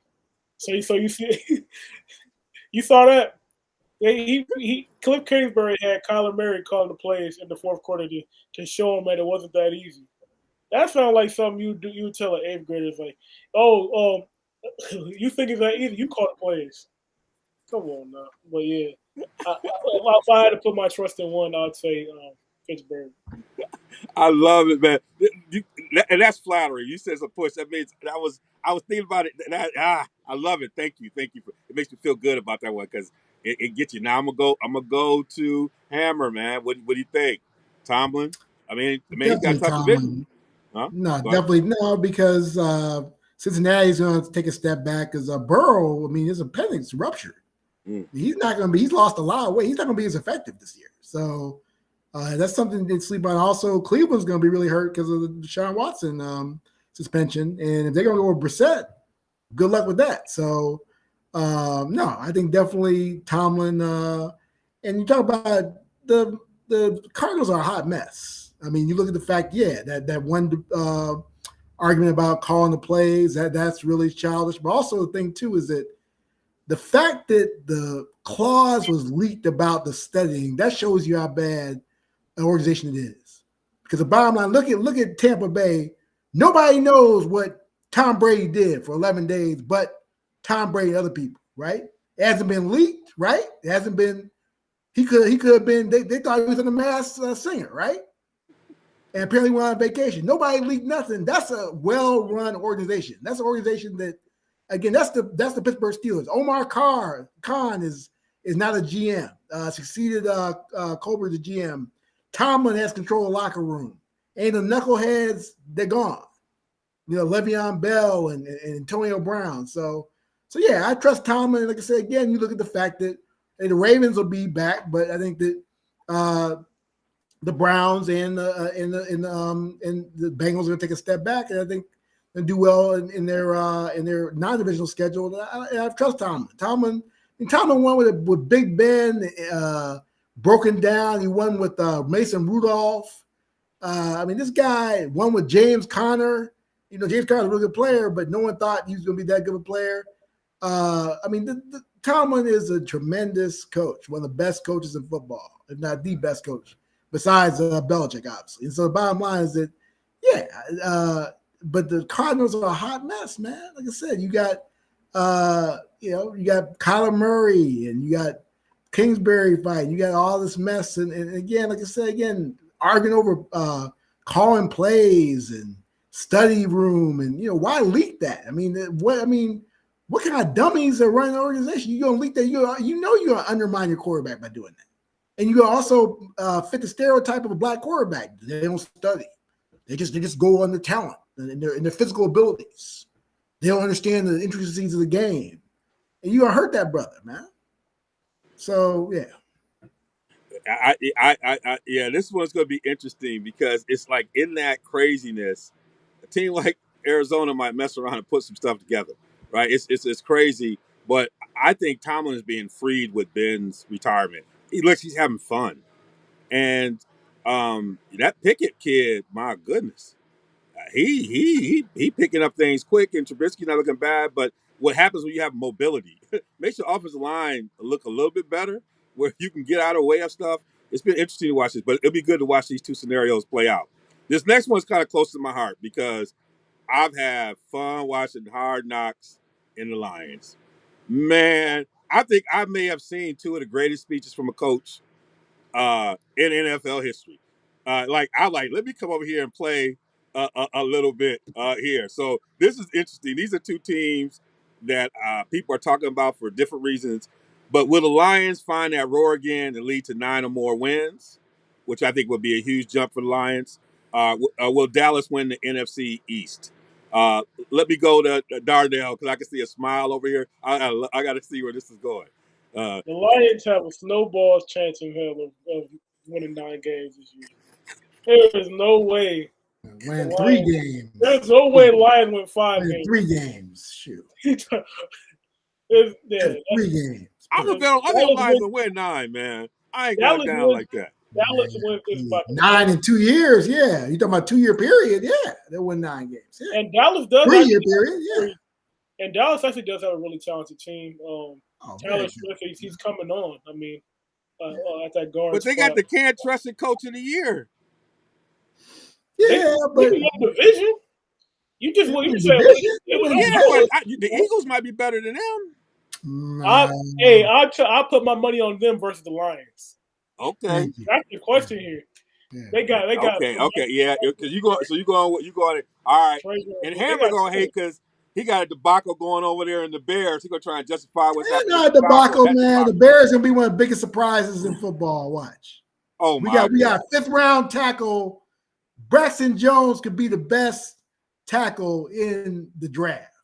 So you see, you saw that. Cliff Kingsbury had Kyler Murray calling the plays in the fourth quarter to show him that it wasn't that easy. That sounds like something you would tell an eighth grader. It's like, you think it's that easy? You call the plays. Come on now. But yeah, if I had to put my trust in one, I'd say Pittsburgh. I love it, man. And that's flattering. You said it's a push. That means I was thinking about it. I love it. Thank you. It makes me feel good about that one because it gets you. Now I'm gonna go to Hammer, man. What do you think, Tomlin? I mean, he's got a tough division. Huh? No, definitely no, because Cincinnati's going to take a step back because Burrow, his appendix ruptured. He's not going to be. He's lost a lot of weight. He's not going to be as effective this year. So that's something to sleep on. Also, Cleveland's going to be really hurt because of the Deshaun Watson suspension. And if they're going to go with Brissett, good luck with that. So no, I think definitely Tomlin. And you talk about the Cardinals are a hot mess. You look at the fact, that one argument about calling the plays, that's really childish. But also the thing, too, is that the fact that the clause was leaked about the studying, that shows you how bad an organization it is. Because the bottom line, look at Tampa Bay. Nobody knows what Tom Brady did for 11 days but Tom Brady and other people, right? It hasn't been leaked, right? It hasn't been – he could have been – they thought he was in a Masked Singer, right? And apparently went on vacation. Nobody leaked nothing. That's a well-run organization. That's an organization that, again, that's the Pittsburgh Steelers. Omar Khan is not a GM. Succeeded Colbert the GM. Tomlin has control of the locker room. And the knuckleheads, they're gone. Le'Veon Bell and Antonio Brown. So yeah, I trust Tomlin. Like I said, again, you look at the fact that the Ravens will be back, but I think that the Browns and the Bengals are going to take a step back, and I think they'll do well in their non-divisional schedule. I trust Tomlin. Tomlin won with Big Ben broken down. He won with Mason Rudolph. I mean, this guy won with James Conner. You know, James Conner's a really good player, but no one thought he was going to be that good of a player. I mean, Tomlin is a tremendous coach, one of the best coaches in football, if not the best coach, besides Belichick, obviously. And so the bottom line is that, but the Cardinals are a hot mess, man. Like I said, you got, you got Kyler Murray and you got Kingsbury fight. You got all this mess. And again, like I said, again, arguing over calling plays and study room. And, why leak that? I mean, what kind of dummies are running the organization? You're going to leak that. You're going to undermine your quarterback by doing that. And you also fit the stereotype of a black quarterback. They don't study. They just go on their talent and their physical abilities. They don't understand the intricacies of the game. And you're going to hurt that brother, man. So, yeah. This one's going to be interesting because it's like in that craziness, a team like Arizona might mess around and put some stuff together, right? It's crazy, but I think Tomlin is being freed with Ben's retirement. He's having fun, and that Pickett kid, my goodness, he picking up things quick, and Trubisky not looking bad. But what happens when you have mobility? Makes your offensive line look a little bit better, where you can get out of the way of stuff. It's been interesting to watch this, but it'll be good to watch these two scenarios play out. This next one's kind of close to my heart because I've had fun watching Hard Knocks in the Lions. Man, I think I may have seen two of the greatest speeches from a coach in NFL history. Let me come over here and play a little bit here. So this is interesting. These are two teams that people are talking about for different reasons. But will the Lions find that roar again and lead to 9 or more wins, which I think would be a huge jump for the Lions? Will Dallas win the NFC East? Let me go to Darnell because I can see a smile over here. I got to see where this is going. The Lions have a snowball's chance in hell of winning 9 games this year. There is no way. Win 3 games. There's no way Lions win 5 games. 3 games. Shoot. 3 games. I'm a bet on Lions to win 9, man. I ain't going down like that. Dallas wins this about 9 in 2 years. Yeah, you talking about 2-year period? Yeah, they'll win 9 games. Yeah. And Dallas does 3-year period. Yeah. And Dallas actually does have a really talented team. Taylor Swift, he's coming on. I mean, at that guard. But they got the can't trust it coach of the year. Yeah, but division. You say the Eagles might be better than them. I put my money on them versus the Lions. Okay, that's the question here. Yeah. They got. Okay, yeah. Because you go on it. All right, and Hammer gonna hate because he got a debacle going over there in the Bears. He's gonna try and justify what's happening. Not a debacle, man. The Bears gonna be one of the biggest surprises in football. Watch. Oh we got 5th round tackle. Braxton Jones could be the best tackle in the draft.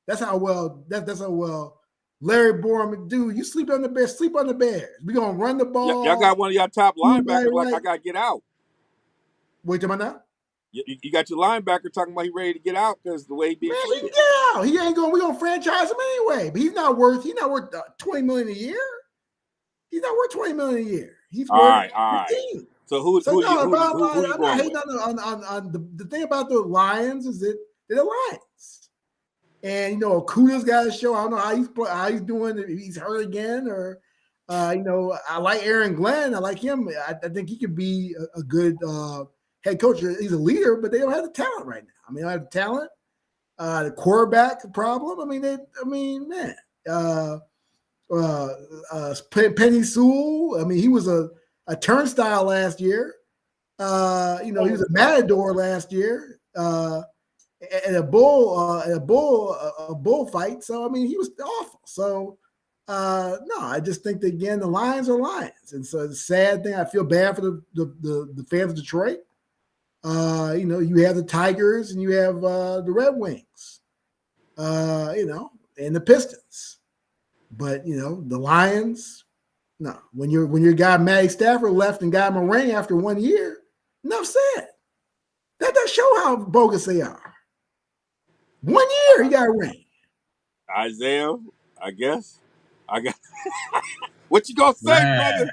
That's how well. That's how well. Larry Borum, dude, you sleep on the Bears. Sleep on the Bears. We gonna run the ball. Y'all got one of y'all top linebackers. Like I gotta get out. Wait, am I now? You got your linebacker talking about he ready to get out because the way he being treated. Get out. He ain't going. We gonna franchise him anyway. But he's not worth. $20 million a year. He's not worth $20 million a year. He's worth all right. So who I'm not hating on the thing about the Lions is that they're the Lions. And Okuda's got to show. I don't know how he's doing. If he's hurt again, or I like Aaron Glenn. I like him. I think he could be a good head coach. He's a leader, but they don't have the talent right now. I mean, they don't have the talent. The quarterback problem. Penny Sewell. I mean, he was a turnstile last year. He was a matador last year. At a bullfight. So I mean, he was awful. So no, I just think that again, the Lions are Lions, and so it's a sad thing. I feel bad for the fans of Detroit. You have the Tigers and you have the Red Wings, and the Pistons. But the Lions, no. When your guy Matty Stafford left and got him a ring after 1 year, enough said. That does show how bogus they are. 1 year, he got a ring. Isaiah, I guess. What you gonna say, brother?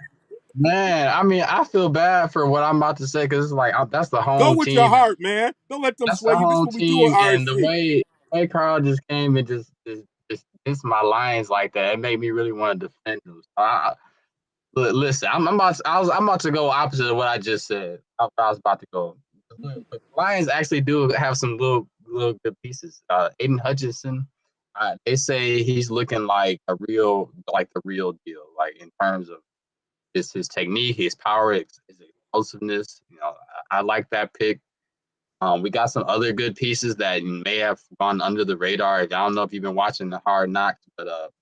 Man, I mean, I feel bad for what I'm about to say because it's like that's the Go home with your team. heart, man. Don't let them That's sway the you. This is home what we do at team, and the RSC. way Carl just came and just dissed my Lions like that, it made me really want to defend them. So listen, I'm about to go opposite of what I just said. I was about to go. But Lions actually do have some little good pieces. Aiden Hutchinson, they say he's looking like the real deal, like in terms of his technique, his power, his explosiveness. I like that pick. We got some other good pieces that may have gone under the radar. I don't know if you've been watching the Hard Knocks, but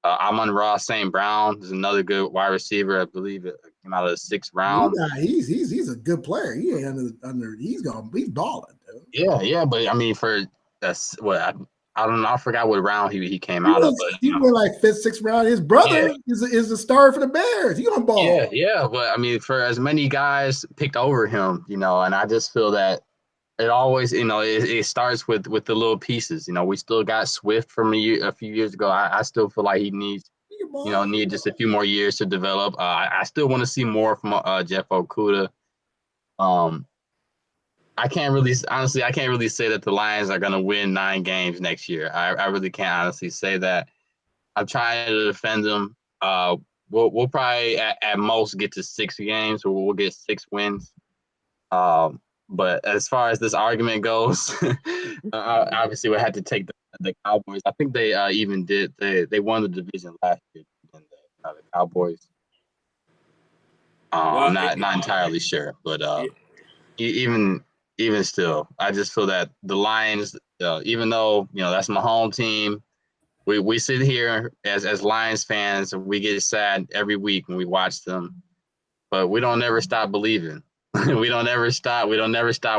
Amon-Ra St. Brown is another good wide receiver. I believe it came out of the 6th round. He's a good player. He ain't under he's balling, dude. Yeah, but I mean, for that's what I don't know. I forgot what round he came He out of, but went like 5th, 6th round. His brother is the star for the Bears. He on ball. Yeah. But I mean, for as many guys picked over him, and I just feel that it always, it starts with the little pieces. We still got Swift from a few years ago. I still feel like he needs, need just a few more years to develop. I still want to see more from Jeff Okudah. I can't really say that the Lions are going to win 9 games next year. I really can't honestly say that. I'm trying to defend them. We'll probably at most get to 6 games, or we'll get 6 wins. But as far as this argument goes, obviously we had to take the Cowboys. I think they even did. They won the division last year. The Cowboys. I'm not entirely sure, but even still, I just feel that the Lions, even though that's my home team, we sit here as Lions fans and we get sad every week when we watch them, but we don't ever stop believing. We don't ever stop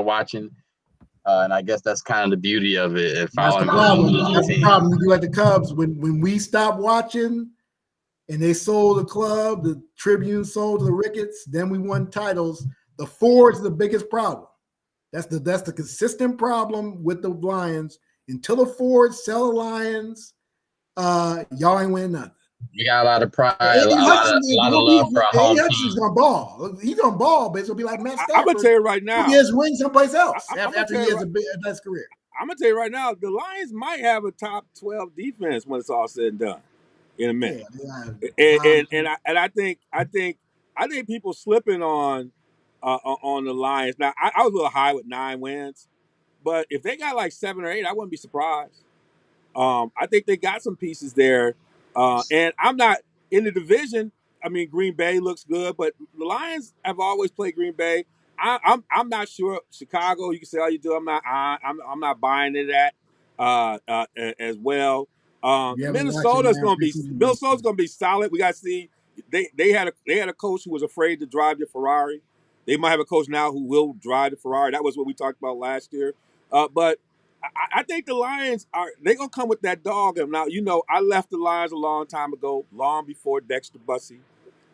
watching. And I guess that's kind of the beauty of it. That's the problem. That's the problem. You like the Cubs when we stopped watching, and they sold the club. The Tribune sold to the Ricketts. Then we won titles. The Fords are the biggest problem. That's the consistent problem with the Lions. Until the Fords sell the Lions, y'all ain't win nothing. We got a lot of pride, a lot of love for our home team. He's gonna ball. He's gonna ball, but it's gonna be like Matt Stafford. I'm gonna tell you right now. He gets rings someplace else after he has a best career. I'm gonna tell you right now, the Lions might have a top 12 defense when it's all said and done in a minute. Yeah. And I think people slipping on the Lions. Now I was a little high with 9 wins, but if they got like 7 or 8, I wouldn't be surprised. I think they got some pieces there. And I'm not in the division. I mean, Green Bay looks good, but the Lions have always played Green Bay. I'm not sure. Chicago, you can say all you do. I'm not buying into that as well. Minnesota's gonna be solid. We got to see. They had a coach who was afraid to drive the Ferrari. They might have a coach now who will drive the Ferrari. That was what we talked about last year. But I think the Lions they're gonna come with that dog. And now I left the Lions a long time ago, long before Dexter Bussey,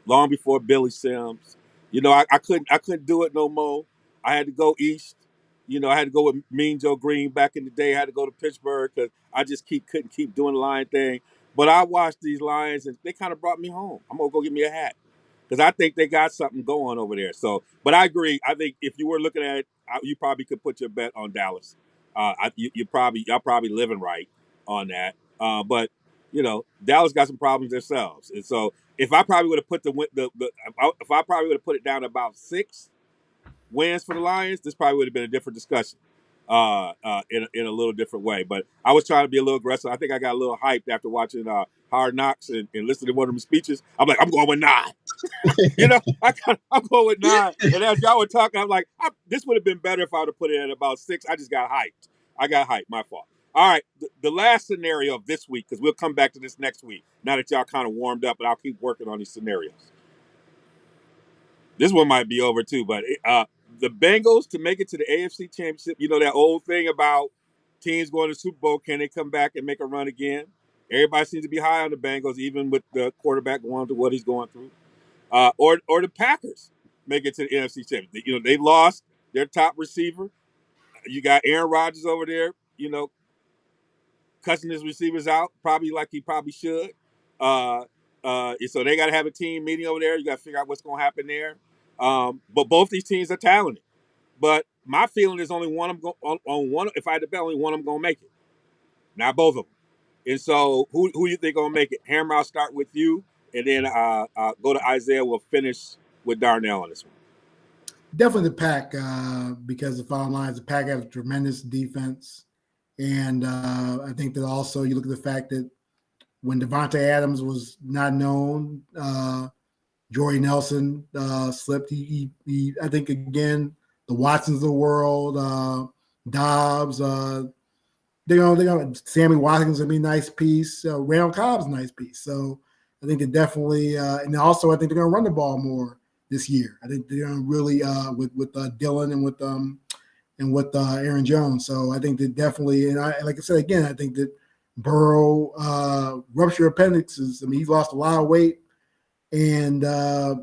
long before Billy Sims. I couldn't do it no more. I had to go east. I had to go with Mean Joe Green back in the day. I had to go to Pittsburgh because I just couldn't keep doing the Lion thing. But I watched these Lions and they kind of brought me home. I'm gonna go get me a hat because I think they got something going over there. So, but I agree. I think if you were looking at it, you probably could put your bet on Dallas. Y'all probably living right on that. But Dallas got some problems themselves, and so if I probably would have put if I probably would have put it down to about 6 wins for the Lions, this probably would have been a different discussion, in a little different way. But I was trying to be a little aggressive. I think I got a little hyped after watching Hard Knocks and listening to one of them speeches. I'm like, I'm going with 9. I'm going with 9. And as y'all were talking, I'm like, this would have been better if I would have put it at about 6. I just got hyped. My fault. All right, the last scenario of this week, because we'll come back to this next week, now that y'all kind of warmed up, and I'll keep working on these scenarios. This one might be over too, but the Bengals to make it to the AFC Championship, that old thing about teams going to the Super Bowl, can they come back and make a run again? Everybody seems to be high on the Bengals, even with the quarterback going through what he's going through. Or the Packers make it to the NFC Championship. They lost their top receiver. You got Aaron Rodgers over there, cussing his receivers out, probably like he probably should. So they got to have a team meeting over there. You got to figure out what's going to happen there. But both these teams are talented. But my feeling is only one of them on one. If I had to bet, only one of them gonna make it, not both of them. And so, who you think gonna make it? Hammer, I'll start with you, and then go to Isaiah. We'll finish with Darnell on this one. Definitely the Pack, because the foul lines, the Pack have a tremendous defense. And I think that also you look at the fact that when Devontae Adams was not known, Jordy Nelson slipped. He I think, again, the Watsons of the world, Dobbs, they're going Sammy Watkins will be a nice piece. Randall Cobb's a nice piece. So I think they definitely, and also I think they're going to run the ball more this year. I think they're going to really with Dylan and with Aaron Jones. So I think that definitely, and like I said again, I think that Burrow ruptured appendixes. I mean, he's lost a lot of weight, and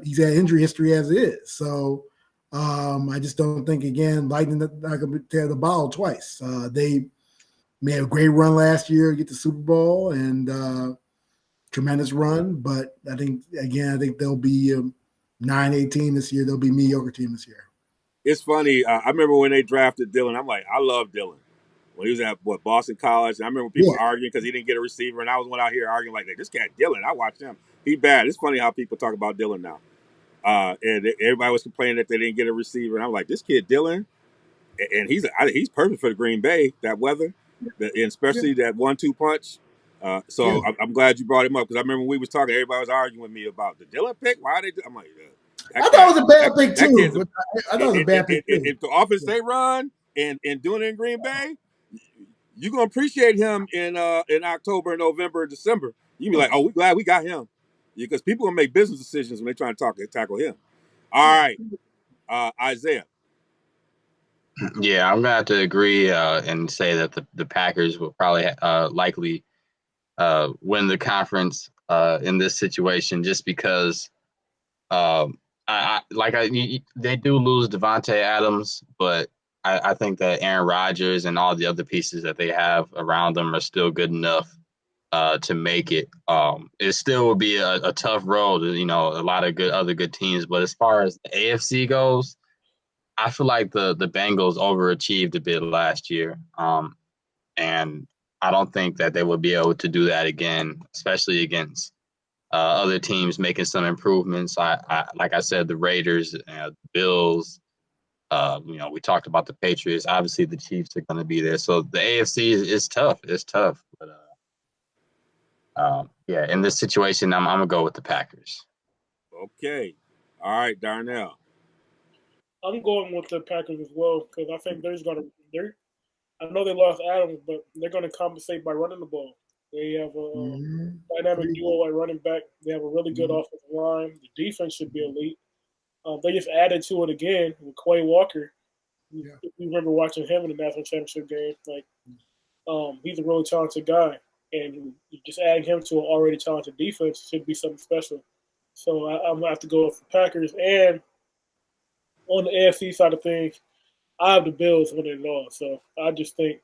he's had injury history as it is. So I just don't think, again, Lightning not going to tear the ball twice. They made a great run last year, get the Super Bowl, and tremendous run. But I think they'll be 9-18 this year. They'll be a mediocre team this year. It's funny. I remember when they drafted Dylan. I'm like, I love Dylan. When he was at Boston College, and I remember people arguing because he didn't get a receiver, and I was one out here arguing like, this cat Dylan. I watched him. He bad. It's funny how people talk about Dylan now. And everybody was complaining that they didn't get a receiver, and I'm like, this kid Dylan, and he's perfect for the Green Bay. That weather, and especially that 1-2 punch. I'm glad you brought him up because I remember when we was talking, everybody was arguing with me about the Dylan pick. Why they? I'm like, I thought it was a bad pick too. I thought it was a bad pick too. If the offense they run and doing it in Green Bay, you're gonna appreciate him in October, November, and December. You be like, oh, we glad we got him, because people gonna make business decisions when they try to tackle him. All right, Isaiah. Yeah, I'm gonna have to agree and say that the Packers will probably likely win the conference in this situation, just because they do lose Devontae Adams, but I think that Aaron Rodgers and all the other pieces that they have around them are still good enough to make it. It still will be a tough road, a lot of other good teams. But as far as the AFC goes, I feel like the Bengals overachieved a bit last year, and I don't think that they will be able to do that again, especially against other teams making some improvements. Like I said, the Raiders, the Bills. We talked about the Patriots. Obviously, the Chiefs are going to be there. So the AFC is tough. It's tough. But in this situation, I'm going to go with the Packers. Okay. All right, Darnell. I'm going with the Packers as well because I think I know they lost Adams, but they're going to compensate by running the ball. They have a dynamic duo at running back. They have a really good offensive line. The defense should be elite. They just added to it again with Quay Walker. Yeah. You remember watching him in the national championship game. He's a really talented guy, and you just adding him to an already talented defense should be something special. So I'm gonna have to go for Packers. And on the AFC side of things, I have the Bills winning it all. So I think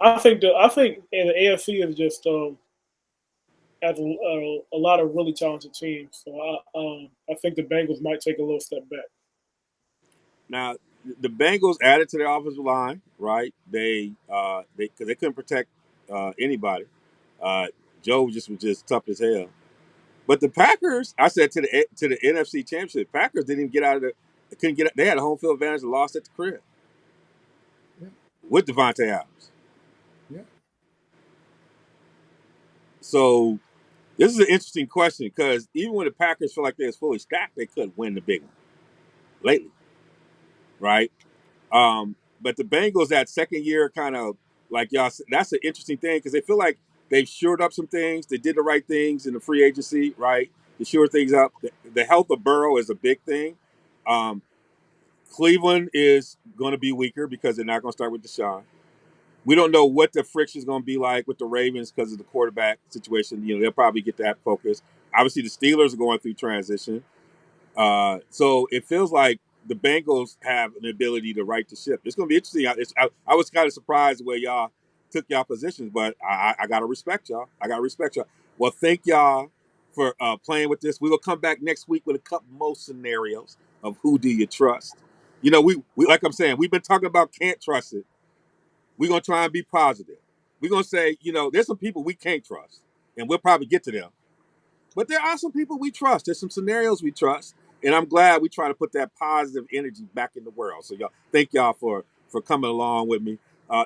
in the AFC is just has a lot of really talented teams. So I think the Bengals might take a little step back. Now, the Bengals added to their offensive line, right? They because they couldn't protect anybody. Joe was just tough as hell. But the Packers, I said to the NFC Championship, Packers didn't even get out of couldn't get. They had a home field advantage and lost at the crib with Devontae Adams. Yeah. So this is an interesting question because even when the Packers feel like they was fully stacked, they couldn't win the big one lately, right? But the Bengals, that second year, kind of like y'all, that's an interesting thing because they feel like they've shored up some things. They did the right things in the free agency, right? To shore things up. The health of Burrow is a big thing. Cleveland is going to be weaker because they're not going to start with Deshaun. We don't know what the friction is going to be like with the Ravens because of the quarterback situation. They'll probably get that focus. Obviously, the Steelers are going through transition. So it feels like the Bengals have an ability to right the ship. It's going to be interesting. I was kind of surprised the way y'all took y'all positions, but I got to respect y'all. Well, thank y'all for playing with this. We will come back next week with a couple more scenarios of who do you trust. You know, we like I'm saying, we've been talking about can't trust it. We're gonna try and be positive. We're gonna say, you know, there's some people we can't trust, and we'll probably get to them. But there are some people we trust. There's some scenarios we trust, and I'm glad we try to put that positive energy back in the world. So y'all, thank y'all for coming along with me.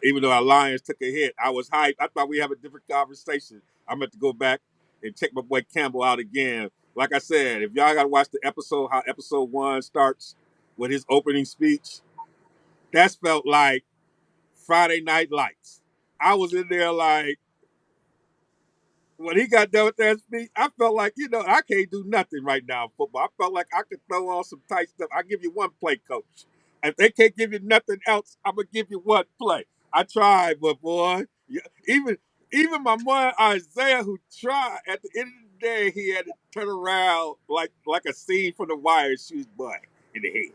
Even though our Lions took a hit, I was hyped. I thought we have a different conversation. I'm going to go back and check my boy Campbell out again. Like I said, if y'all got to watch the episode, how episode 1 starts with his opening speech, that's felt like Friday Night Lights. I was in there like, when he got done with that speech, I felt like, you know, I can't do nothing right now in football. I felt like I could throw on some tight stuff. I give you one play, coach. If they can't give you nothing else, I'm gonna give you one play. I tried, but boy, even my man Isaiah, who tried, at the end of the day, he had to turn around like a scene from The Wire and shoot his butt in the head.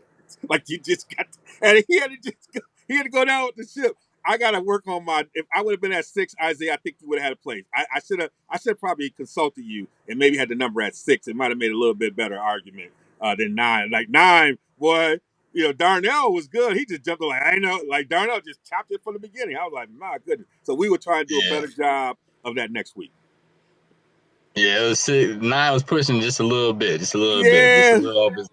Like you just got, and he had to go down with the ship. I gotta work on my. If I would have been at 6, Isaiah, I think you would have had a place. I should probably consulted you and maybe had the number at 6. It might have made a little bit better argument than 9. Like 9, boy, you know, Darnell was good. He just jumped in like, I know, like Darnell just chopped it from the beginning. I was like, my goodness. So we were trying to do a better job of that next week. Yeah, it was 6. 9 was pushing just a little bit, just a little bit.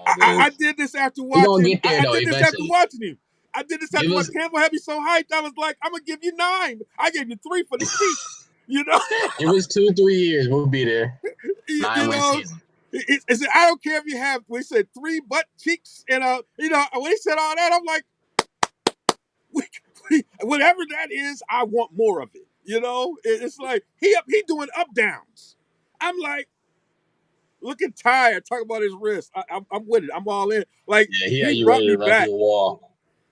I did this after watching. We're gonna get there, though, I did this eventually. after watching him. I did this after watching Campbell had me so hyped. I was like, I'm gonna give you 9. I gave you 3 for the cheat. You know, it was 2-3 years. We'll be there. 9-win season. I don't care if you have. We said 3 butt cheeks, and you know, when he said all that, I'm like, whatever that is, I want more of it. You know, it's like he doing up downs. I'm like, looking tired, talking about his wrist. I'm with it. I'm all in. Like, yeah, he brought me back.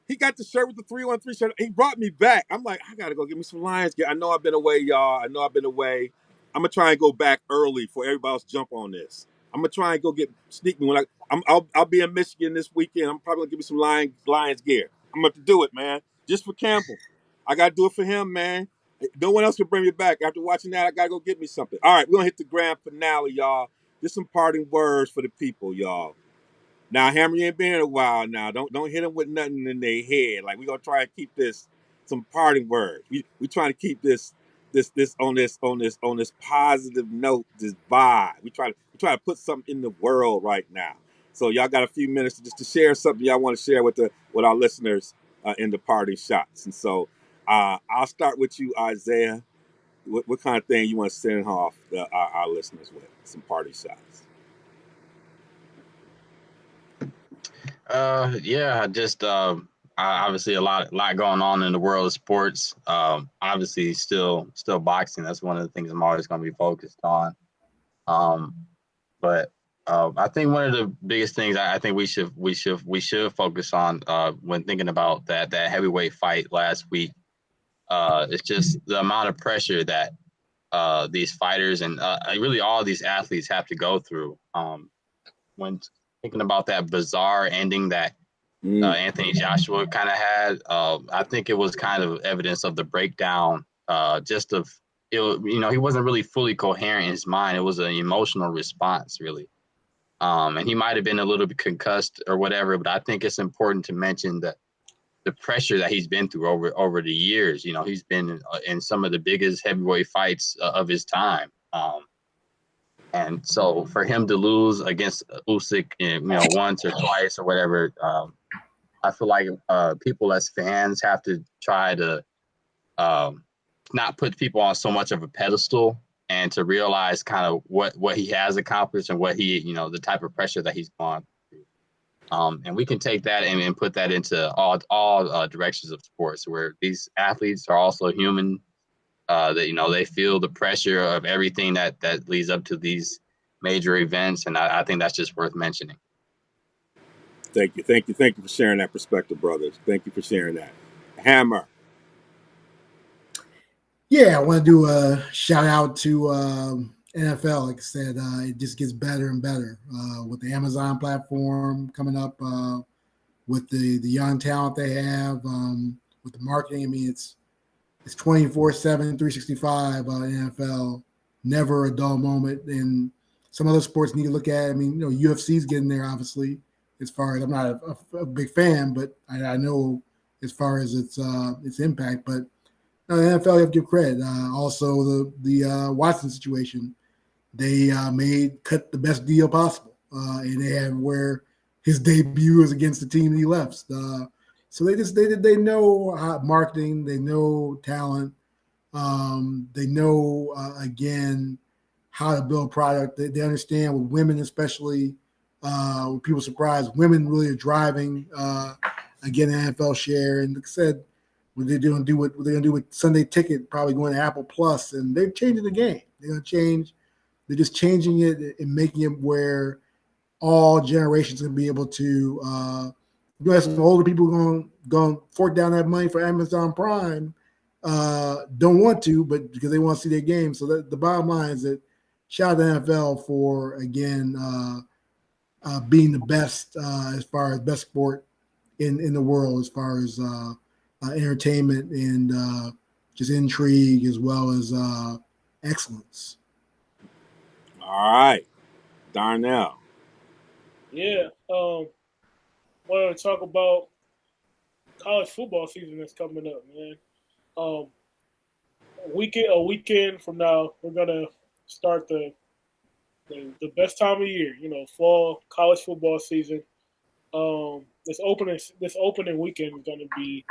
He got the shirt with the 313 shirt. He brought me back. I'm like, I gotta go get me some Lions gear. I know I've been away, y'all. I'm gonna try and go back early for everybody else jump on this. I'm gonna try and go sneak me when I'll be in Michigan this weekend. I'm probably gonna give me some Lions gear. I'm gonna have to do it, man. Just for Campbell. I gotta do it for him, man. No one else can bring me back. After watching that, I gotta go get me something. All right, we're gonna hit the grand finale, y'all. Just some parting words for the people, y'all. Now, Hammer, you ain't been in a while now. Don't hit them with nothing in their head. Like, we're gonna try and keep this some parting words. We trying to keep this on this positive note, this vibe. We try to put something in the world right now. So y'all got a few minutes just to share something y'all want to share with our listeners in the party shots. And so I'll start with you, Isaiah. What kind of thing you want to send off our listeners with? Some party shots. Just obviously a lot going on in the world of sports. Obviously still boxing. That's one of the things I'm always going to be focused on. But I think one of the biggest things I think we should focus on when thinking about that heavyweight fight last week. It's just the amount of pressure that these fighters and really all these athletes have to go through. When thinking about that bizarre ending that Anthony Joshua kind of had, I think it was kind of evidence of the breakdown. He wasn't really fully coherent in his mind. It was an emotional response, really. And he might have been a little bit concussed or whatever, but I think it's important to mention that the pressure that he's been through over the years. You know, he's been in some of the biggest heavyweight fights of his time. And so for him to lose against Usyk, once or twice or whatever, I feel like people as fans have to try to not put people on so much of a pedestal and to realize kind of what he has accomplished and what the type of pressure that he's gone through. And we can take that and put that into all directions of sports, where these athletes are also human. They feel the pressure of everything that leads up to these major events, and I think that's just worth mentioning. Thank you for sharing that perspective, brothers. Thank you for sharing that. Hammer. Yeah, I want to do a shout out to NFL. Like I said, it just gets better and better with the Amazon platform coming up, with the young talent they have, with the marketing. I mean, it's 24/7, 365 NFL. never a dull moment. And some other sports need to look at. I mean, UFC's getting there, obviously. As far as I'm not a big fan, but I know as far as its impact. But the NFL, you have to give credit. Also, the Watson situation, they cut the best deal possible, and they have where his debut is against the team he left. So they know marketing, they know talent, they know again how to build product. They understand with women, especially. When people surprised, women really are driving again NFL share. And like I said, what they're going to do with Sunday Ticket, probably going to Apple Plus, and they're changing the game. They're going to change. They're just changing it and making it where all generations can be able to. You have some older people going to fork down that money for Amazon Prime. Don't want to, but because they want to see their game. So the bottom line is that shout out to NFL for again. Being the best as far as best sport in the world, as far as entertainment and just intrigue as well as excellence. All right, Darnell. Yeah. Wanted to talk about college football season that's coming up, man. A weekend from now, we're gonna start the best time of year, fall college football season. This opening weekend is going to be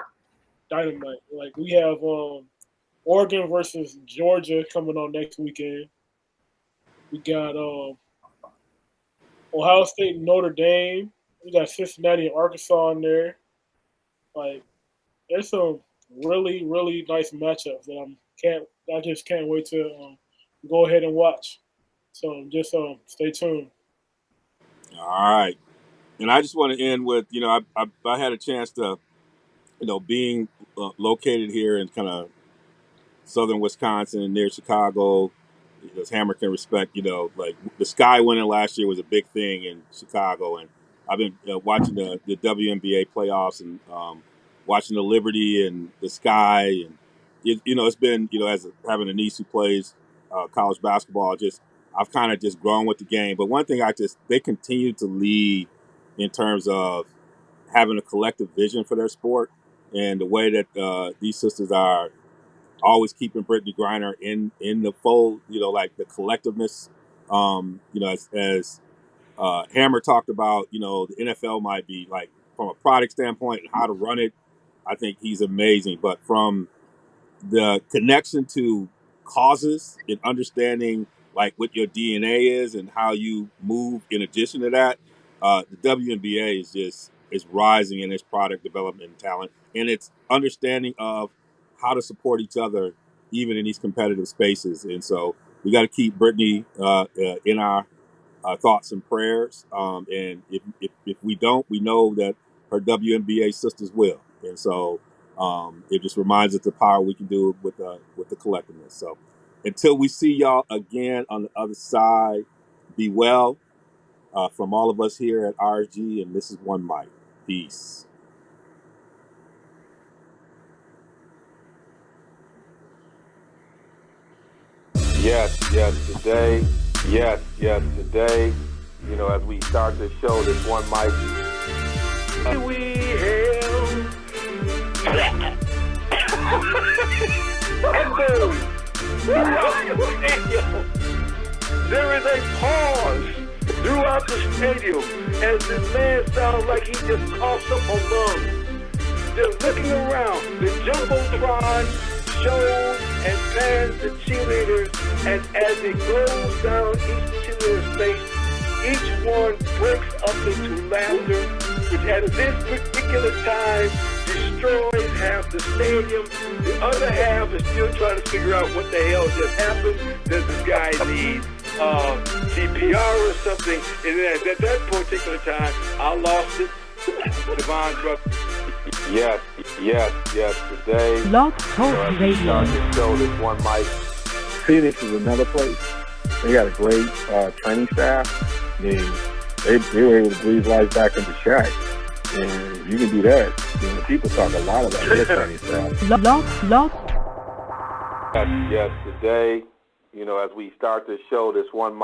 dynamite. Like we have Oregon versus Georgia coming on next weekend. We got Ohio State and Notre Dame. We got Cincinnati and Arkansas in there. Like there's some really, really nice matchups that I just can't wait to go ahead and watch. So just stay tuned. All right. And I just want to end with, I had a chance to, being located here in kind of southern Wisconsin near Chicago, as Hammer can respect, like the Sky winning last year was a big thing in Chicago. And I've been watching the WNBA playoffs and watching the Liberty and the Sky. And, it's been, as having a niece who plays college basketball, I've kind of just grown with the game. But one thing they continue to lead in terms of having a collective vision for their sport and the way that these sisters are always keeping Brittany Griner in the fold, like the collectiveness, as Hammer talked about, the NFL might be like from a product standpoint and how to run it. I think he's amazing. But from the connection to causes and understanding like what your DNA is and how you move in addition to that, the WNBA is rising in its product development and talent and its understanding of how to support each other even in these competitive spaces. And so we got to keep Brittany in our thoughts and prayers. And if we don't, we know that her WNBA sisters will. And so it just reminds us the power we can do with the collectiveness. So until we see y'all again on the other side, be well from all of us here at RSG. And this is One Mic. Peace. Yes, today. Yes, today. As we start the show, this One Mic. We hail. And boom. There is a pause throughout the stadium as this man sounds like he just coughs up a lung. They're looking around. The Jumbotron shows and pans the cheerleaders, and as it goes down each cheerleader's face, each one breaks up into laughter, which at this particular time destroys half the stadium. The other half is still trying to figure out what the hell just happened. Does this guy need CPR or something? And then at that particular time, I lost it. Devon Druck. Yes, today. Blog Talk Radio. This show, this One Mic. Phoenix is another place. They got a great training staff. They were able to breathe life back into Shaq. And you can do that. People talk a lot about their training staff. Blog. Yes, today. you know, as we start this show, this one mic